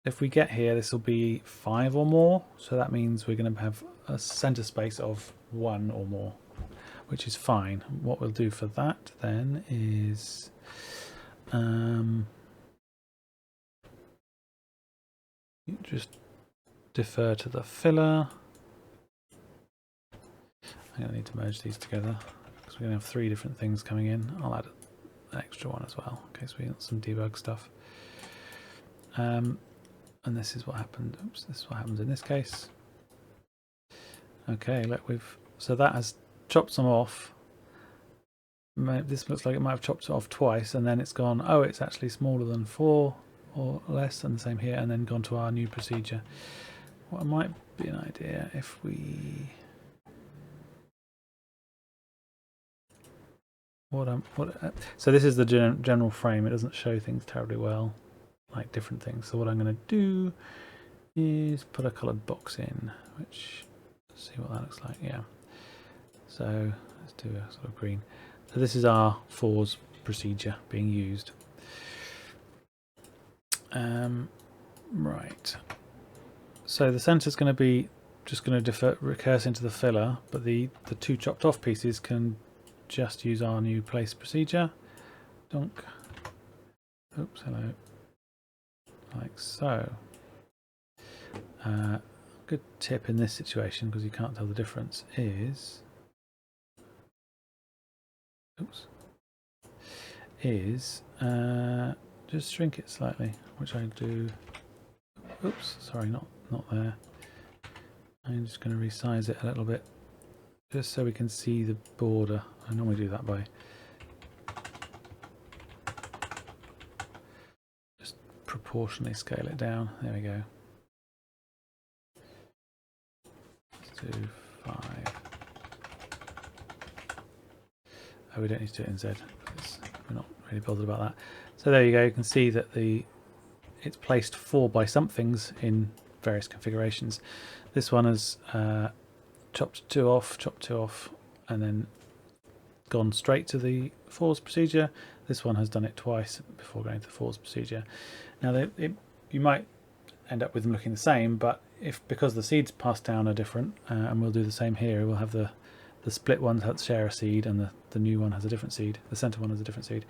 If we get here, this will be 5 or more, so that means we're going to have a center space of 1 or more, which is fine. What we'll do for that then is just defer to the filler. I'm going to need to merge these together because we're going to have 3 different things coming in. I'll add an extra one as well in case we want some debug stuff. And this is what happened. Oops, this is what happens in this case. Okay, look, so that has chopped some off. This looks like it might have chopped it off twice, and then it's gone, oh, it's actually smaller than 4 or less, and the same here, and then gone to our new procedure. What might be an idea if we... So this is the general frame. It doesn't show things terribly well, like different things. So what I'm going to do is put a coloured box in, which, see what that looks like. Yeah. So let's do a sort of green. So this is our 4s procedure being used. Right. So the centre is going to be just going to recurse into the filler, but the 2 chopped off pieces can just use our new place procedure. Donk. Oops, hello. Like so. good tip in this situation, because you can't tell the difference, is just shrink it slightly, which I do. Oops, sorry, not there. I'm just going to resize it a little bit, just so we can see the border. I normally do that by just proportionally scale it down. There we go. Let's do 5. Oh, we don't need to do it in Z. We're not really bothered about that. So there you go. You can see that it's placed 4 by somethings in various configurations. This one has chopped 2 off, and then gone straight to the 4s procedure. This one has done it twice before going to the 4s procedure. Now, you might end up with them looking the same, but because the seeds passed down are different, and we'll do the same here. We'll have the split ones that share a seed, and the new one has a different seed. The center one has a different seed,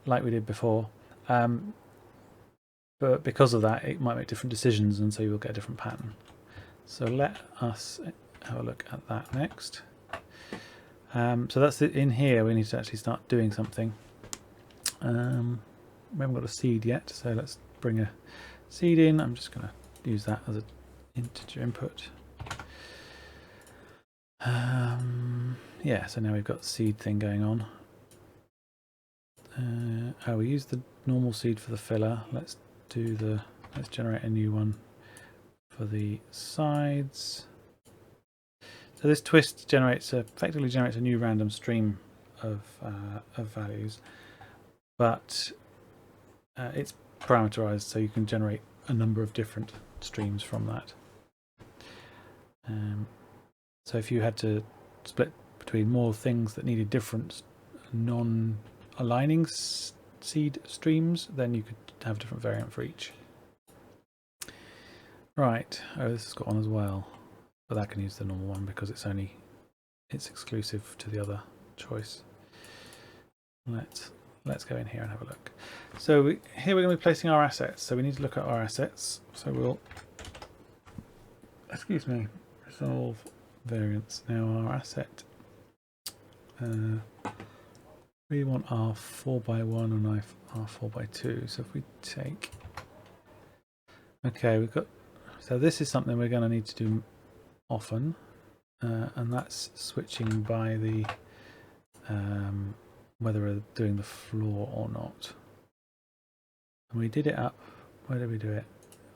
like we did before. But because of that, it might make different decisions, and so you will get a different pattern. So let us have a look at that next. So that's it. In here, we need to actually start doing something. We haven't got a seed yet, so let's bring a seed in. I'm just going to use that as an integer input. Yeah, so now we've got the seed thing going on. We use the normal seed for the filler. Let's generate a new one for the sides. So this twist effectively generates a new random stream of values, but it's parameterized, so you can generate a number of different streams from that. So if you had to split between more things that needed different non-aligning seed streams, then you could have a different variant for each. Right. Oh, this has got one as well, but that can use the normal one because it's exclusive to the other choice. Let's go in here and have a look. So here we're going to be placing our assets. So we need to look at our assets. So we'll, resolve variance. Now our asset, we want our 4x1 and our 4x2. So if we take, okay, so this is something we're going to need to do often, and that's switching by the whether we're doing the floor or not. And we did it up. Where did we do it?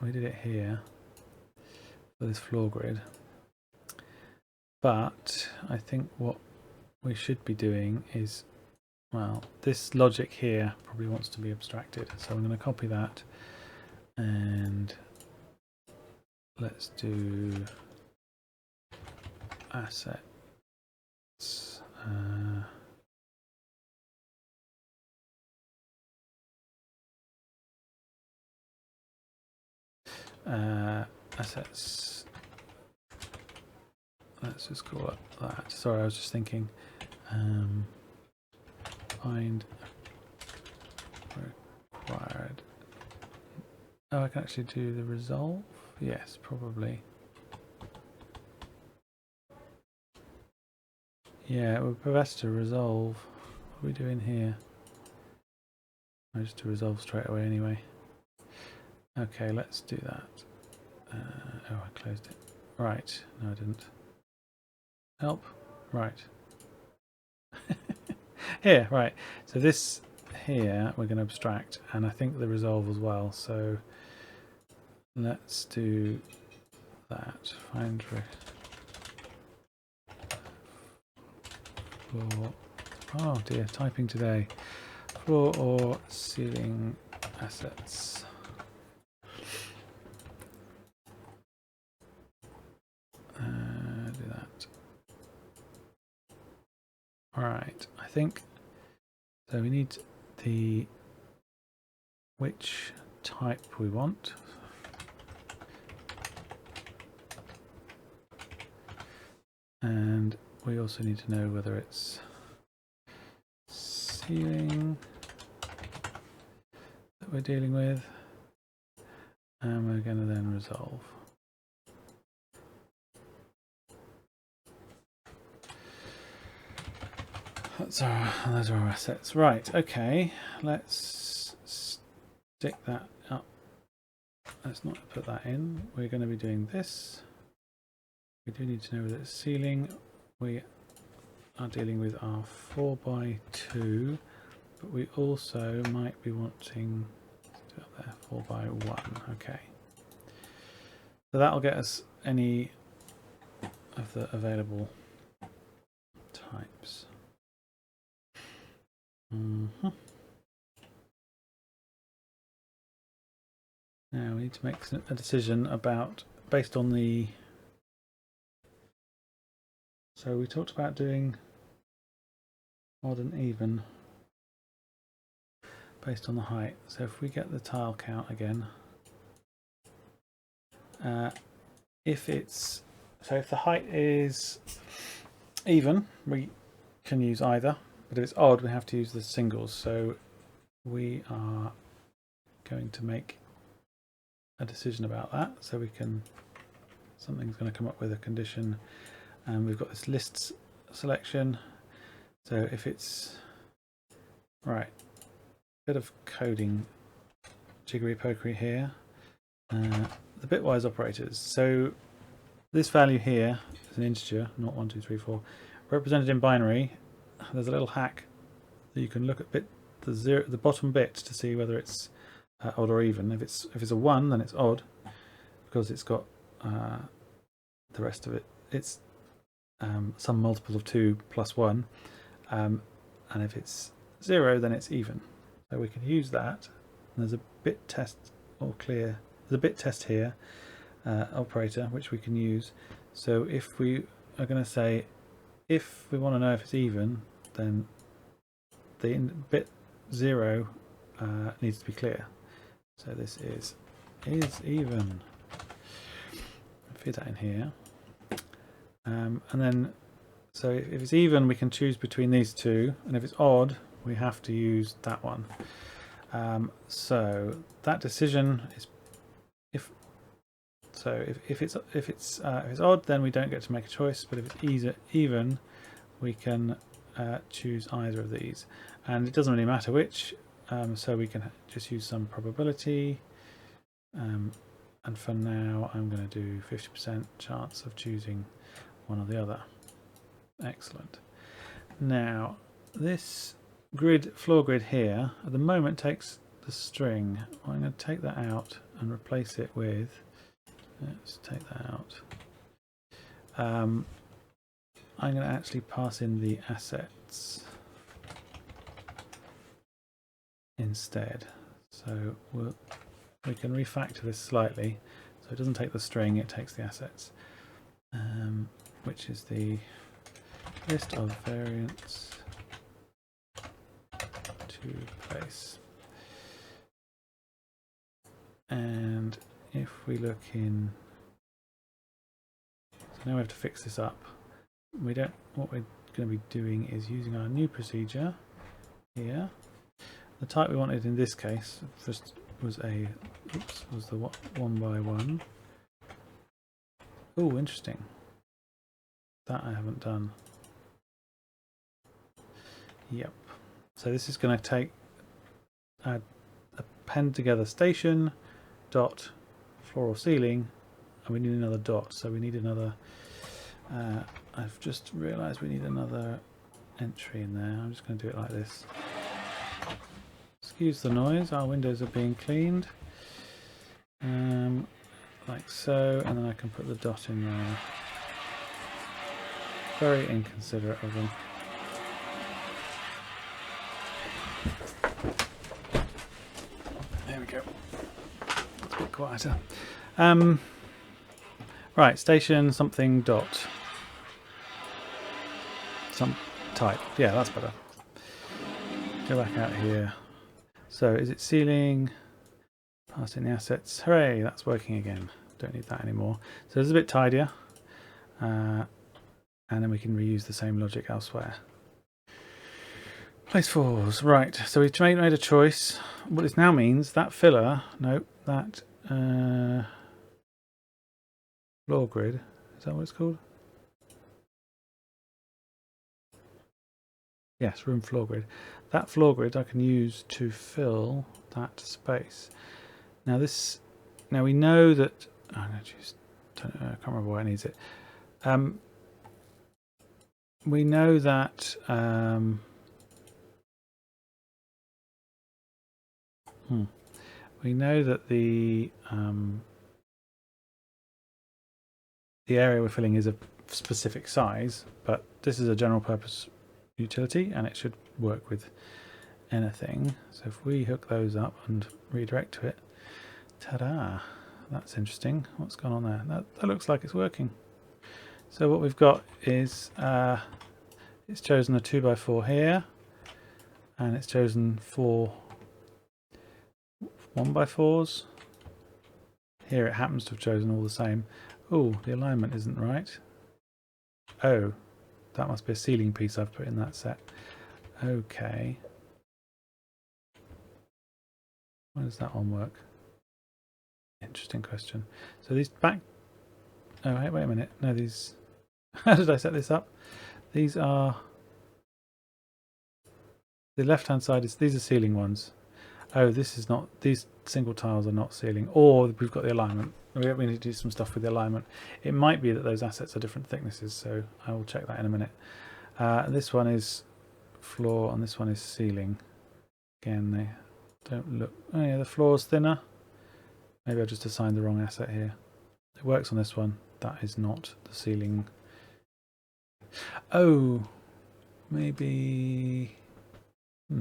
We did it here for this floor grid. But I think what we should be doing is, well, this logic here probably wants to be abstracted. So I'm going to copy that, and let's do assets. Assets. Let's just call it that. Sorry, I was just thinking. Find required. Oh, I can actually do the resolve. Yes, probably. Yeah, it would be better to resolve. What are we doing here? I just to resolve straight away anyway. Okay, let's do that. Oh, I closed it. Right, no I didn't. Help. Right. Here, right. So this here we're going to abstract, and I think the resolve as well. So let's do that. Find floor. Oh dear, typing today. Floor or ceiling assets. Do that. All right, I think so. We need which type we want. And we also need to know whether it's ceiling that we're dealing with, and we're going to then resolve. those are our assets. Right, okay, let's stick that up. Let's not put that in. We're going to be doing this. We do need to know that it's ceiling. We are dealing with our 4x2, but we also might be wanting to do it there 4x1. Okay, so that'll get us any of the available types. Now we need to make a decision about, based on the, so we talked about doing odd and even based on the height. So if we get the tile count again, if the height is even, we can use either, but if it's odd, we have to use the singles. So we are going to make a decision about that. So we can, something's going to come up with a condition, and we've got this lists selection. So if it's right, bit of coding jiggery pokery here. The bitwise operators. So this value here is an integer, not 1, 2, 3, 4, represented in binary. There's a little hack that you can look at the bottom bit to see whether it's odd or even. If it's a 1, then it's odd because it's got the rest of it. It's some multiple of 2 plus 1, and if it's 0, then it's even. So we can use that. And there's a bit test or clear. There's a bit test here operator which we can use. So if we are going to say, if we want to know if it's even, then the bit 0 needs to be clear. So this is even. Feed that in here, and then so if it's even, we can choose between these two, and if it's odd, we have to use that one. So that decision is if it's odd, then we don't get to make a choice. But if it's even, we can choose either of these, and it doesn't really matter which. So we can just use some probability. And for now, I'm going to do 50% chance of choosing one or the other. Excellent. Now, this floor grid here, at the moment, takes the string. I'm going to take that out and replace it with, let's take that out. I'm going to actually pass in the assets instead. So we can refactor this slightly, so it doesn't take the string, it takes the assets, which is the list of variants to place. And if we look in, so now we have to fix this up. What we're going to be doing is using our new procedure here. The type we wanted in this case first was the 1x1. Oh, interesting. That I haven't done. Yep. So this is going to append together station, dot, floor or ceiling, and we need another dot. So we need another. I've just realised we need another entry in there. I'm just going to do it like this. Excuse the noise, our windows are being cleaned, like so, and then I can put the dot in there. Very inconsiderate of them. There we go. It's a bit quieter. Right, station something dot. Some type. Yeah, that's better. Go back out here. So is it ceiling? Pass in the assets. Hooray, that's working again. Don't need that anymore. So it's a bit tidier. And then we can reuse the same logic elsewhere. Place fours. Right, so we've made a choice. What this now means, that filler, that floor grid, is that what it's called? Yes, room floor grid. That floor grid I can use to fill that space. Now we know that. Oh, no, just, I can't remember why it needs it. We know that. We know that the area we're filling is a specific size, but this is a general purpose utility and it should work with anything. So if we hook those up and redirect to it, ta-da, that's interesting. What's gone on there? That looks like it's working. So what we've got is it's chosen a 2x4 here, and it's chosen 4 1x4s. Here it happens to have chosen all the same. Oh, the alignment isn't right. Oh, that must be a ceiling piece I've put in that set. Okay. Why does that one work? Interesting question. So these back... Oh, wait a minute. No, these... How did I set this up? These are... The left-hand side is... These are ceiling ones. Oh, this is not... These single tiles are not ceiling. Or we've got the alignment. We need to do some stuff with the alignment. It might be that those assets are different thicknesses, so I will check that in a minute. This one is floor and this one is ceiling. Again, they don't look... Oh yeah, the floor's thinner. Maybe I just assigned the wrong asset here. It works on this one. That is not the ceiling. Oh, maybe... I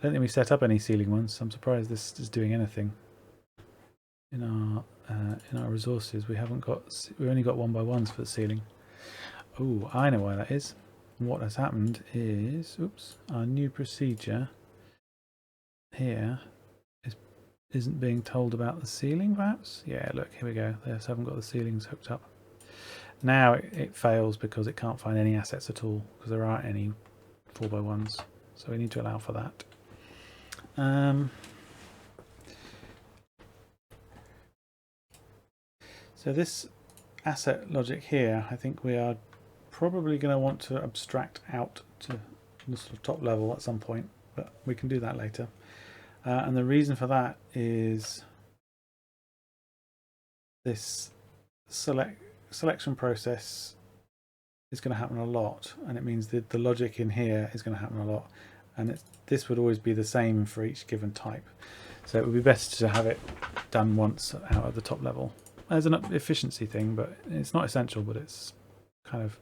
don't think we set up any ceiling ones. I'm surprised this is doing anything. In our resources, we've only got 1x1s for the ceiling. Oh, I know why that is. What has happened is, oops, our new procedure here isn't being told about the ceiling, perhaps? Yeah, look, here we go. They just haven't got the ceilings hooked up. Now it fails because it can't find any assets at all, because there aren't any 4x1s. So we need to allow for that. So this asset logic here, I think we are probably going to want to abstract out to the sort of top level at some point, but we can do that later. And the reason for that is this selection process is going to happen a lot, and it means that the logic in here is going to happen a lot, and this would always be the same for each given type. So it would be best to have it done once out at the top level. There's an efficiency thing, but it's not essential, but it's kind of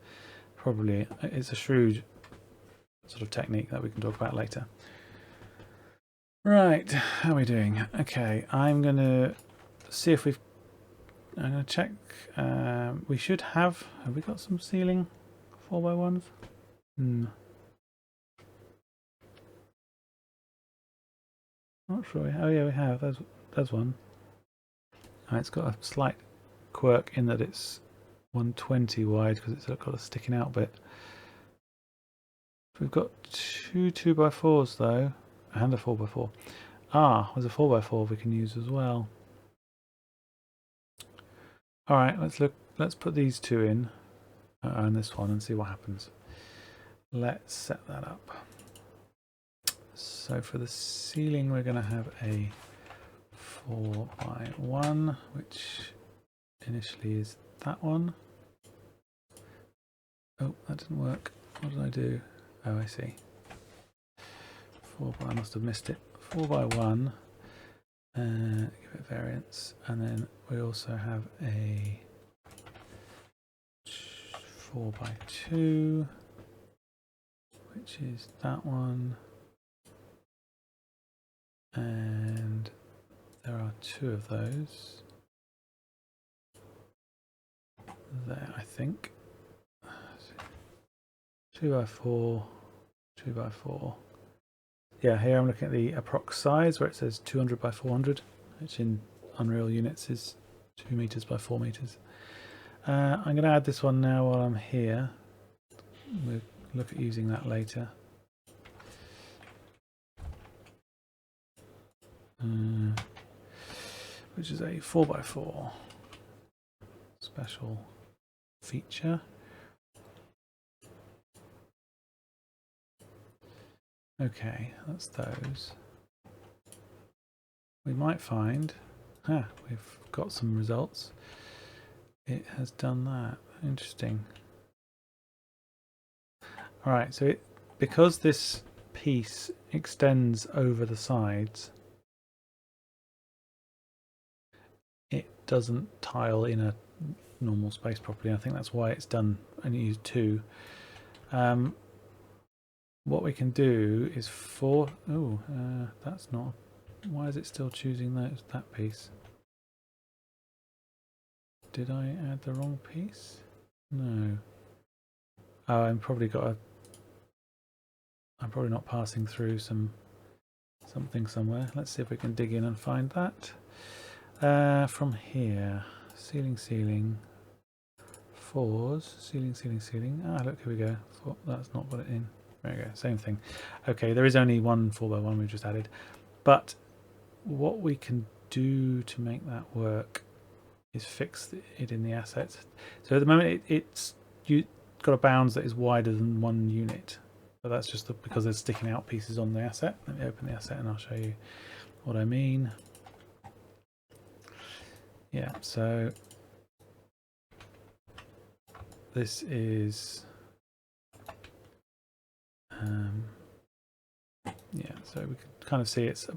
probably, it's a shrewd sort of technique that we can talk about later. Right, how are we doing? Okay, I'm going to see if I'm going to check. We should have we got some ceiling 4x1s? Not sure. Oh yeah, we have. There's one. It's got a slight quirk in that it's 120 wide because it's got a sticking out bit. We've got 2 2x4s though, and a 4x4. Ah, there's a 4x4 we can use as well. All right, let's put these 2 in and this one and see what happens. Let's set that up. So for the ceiling, we're going to have a 4x1, which initially is that one. Oh, that didn't work. What did I do? Oh, I see. I must have missed it. 4x1. Give it variance, and then we also have a 4x2, which is that one. And there are 2 of those there, I think. 2x4, 2x4. Yeah, here I'm looking at the approx size where it says 200 by 400, which in Unreal units is 2 meters by 4 meters. I'm going to add this one now while I'm here. We'll look at using that later. Which is a 4x4 special feature. Okay, that's those. We might find, we've got some results. It has done that. Interesting. All right, so because this piece extends over the sides, it doesn't tile in a normal space properly. I think that's why it's done and used 2. What we can do is that's not. Why is it still choosing that piece? Did I add the wrong piece? No. Oh, I'm probably not passing through something somewhere. Let's see if we can dig in and find that. From here, ceiling, 4s, ceiling. Ah, look, here we go. That's not got it in. There we go, same thing. Okay, there is only one 4x1 we've just added, but what we can do to make that work is fix it in the assets. So at the moment it's got a bounds that is wider than 1 unit, but that's just because there's sticking out pieces on the asset. Let me open the asset and I'll show you what I mean. Yeah, so this is yeah, so we can kind of see it's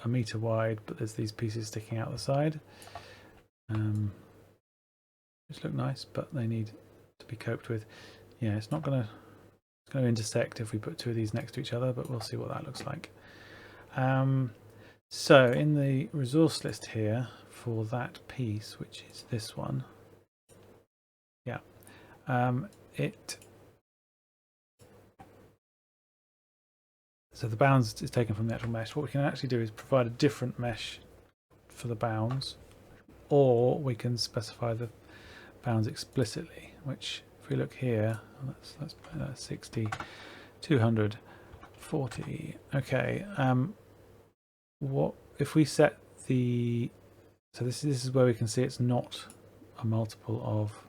a meter wide, but there's these pieces sticking out the side, which look nice, but they need to be coped with. Yeah, it's going to intersect if we put 2 of these next to each other, but we'll see what that looks like. So in the resource list here for that piece, which is this one, yeah, so the bounds is taken from the actual mesh. What we can actually do is provide a different mesh for the bounds, or we can specify the bounds explicitly, which if we look here, let's put that 60, 200, 40. Okay, what if we set the, so this is where we can see it's not a multiple of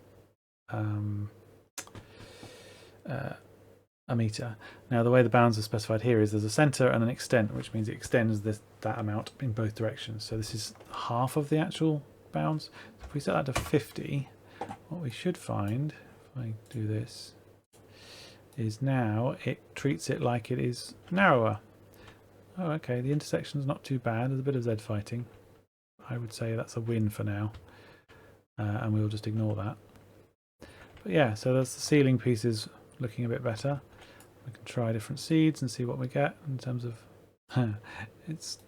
a meter. Now the way the bounds are specified here is there's a center and an extent, which means it extends that amount in both directions. So this is half of the actual bounds. So if we set that to 50, what we should find, if I do this, is now it treats it like it is narrower. Oh, okay, the intersection's not too bad. There's a bit of Z fighting. I would say that's a win for now, and we'll just ignore that. But yeah, so there's the ceiling pieces looking a bit better. We can try different seeds and see what we get in terms of it's,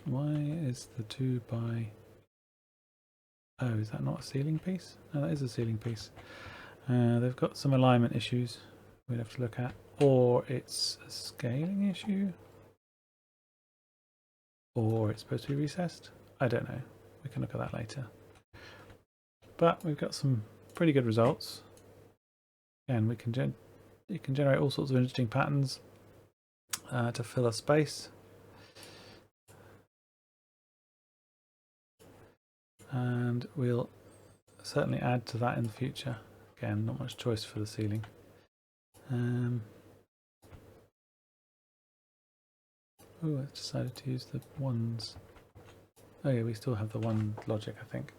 why is the 2 by, oh, is that not a ceiling piece? No, that is a ceiling piece. They've got some alignment issues we'd have to look at, or it's a scaling issue, or it's supposed to be recessed. I don't know, we can look at that later. But we've got some pretty good results, and we can you can generate all sorts of interesting patterns to fill a space. And we'll certainly add to that in the future. Again, not much choice for the ceiling. Oh, I've decided to use the ones. Oh yeah, we still have the one logic, I think.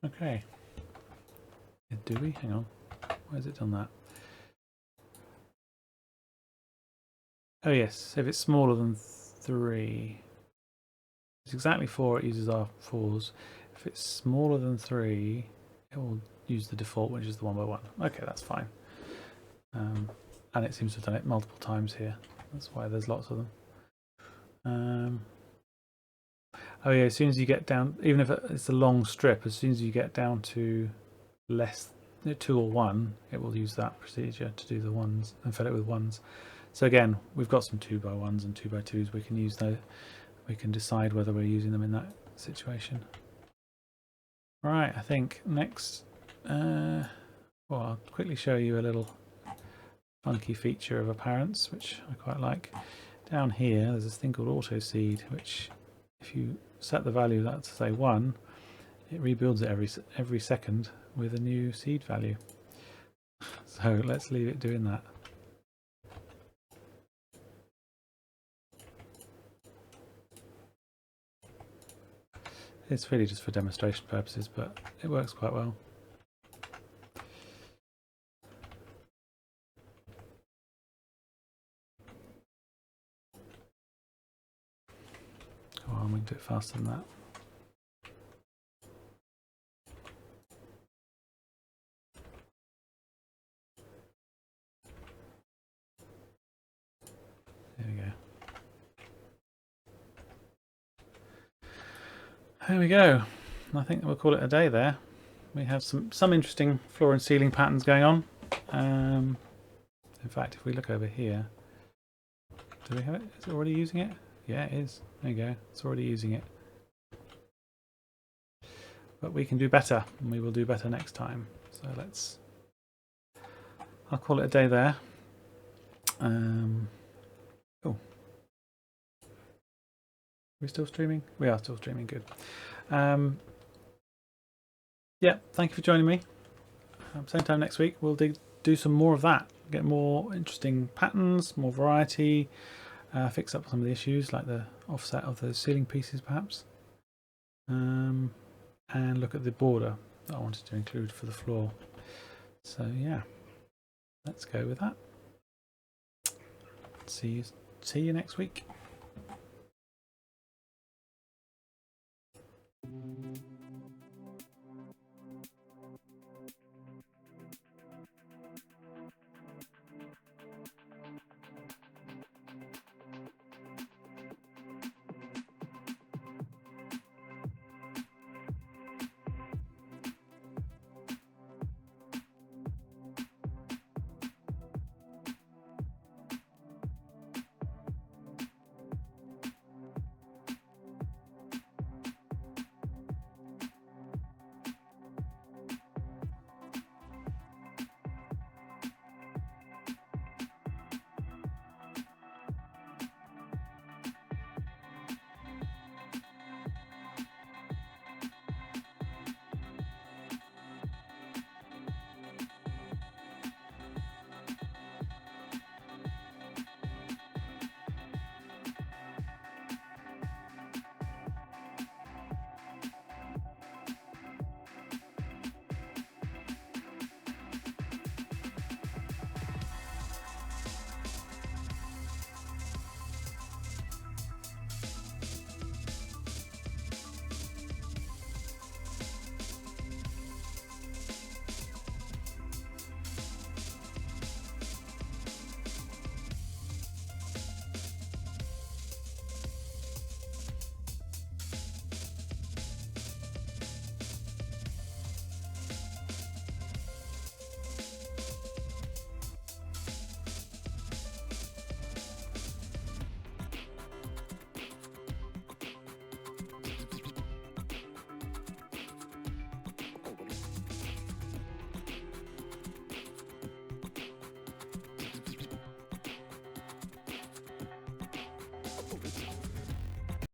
Okay. Do we? Hang on. Why has it done that? Oh yes, if it's smaller than 3. It's exactly 4, it uses our 4s. If it's smaller than 3, it will use the default, which is the 1 by 1. Okay, that's fine. And it seems to have done it multiple times here. That's why there's lots of them. Oh yeah, as soon as you get down, even if it's a long strip, as soon as you get down to less 2 or 1, it will use that procedure to do the ones and fill it with ones. So again, we've got some 2 by 1s and 2 by 2s. We can use those. We can decide whether we're using them in that situation. Right, I think next, well, I'll quickly show you a little funky feature of Apparance, which I quite like. Down here, there's this thing called auto seed, which if you set the value, that's say 1, it rebuilds it every second with a new seed value. So let's leave it doing that. It's really just for demonstration purposes, but it works quite well. Come on, we can do it faster than that. There we go. There we go. I think we'll call it a day there. We have some interesting floor and ceiling patterns going on. In fact, if we look over here, do we have it? Is it already using it? Yeah, it is. There you go. It's already using it. But we can do better, and we will do better next time. So I'll call it a day there. Cool. Are we still streaming? We are still streaming, good. Yeah, thank you for joining me. Same time next week, we'll do some more of that. Get more interesting patterns, more variety, fix up some of the issues like the offset of those ceiling pieces perhaps. And look at the border that I wanted to include for the floor. So yeah, let's go with that. See you next week.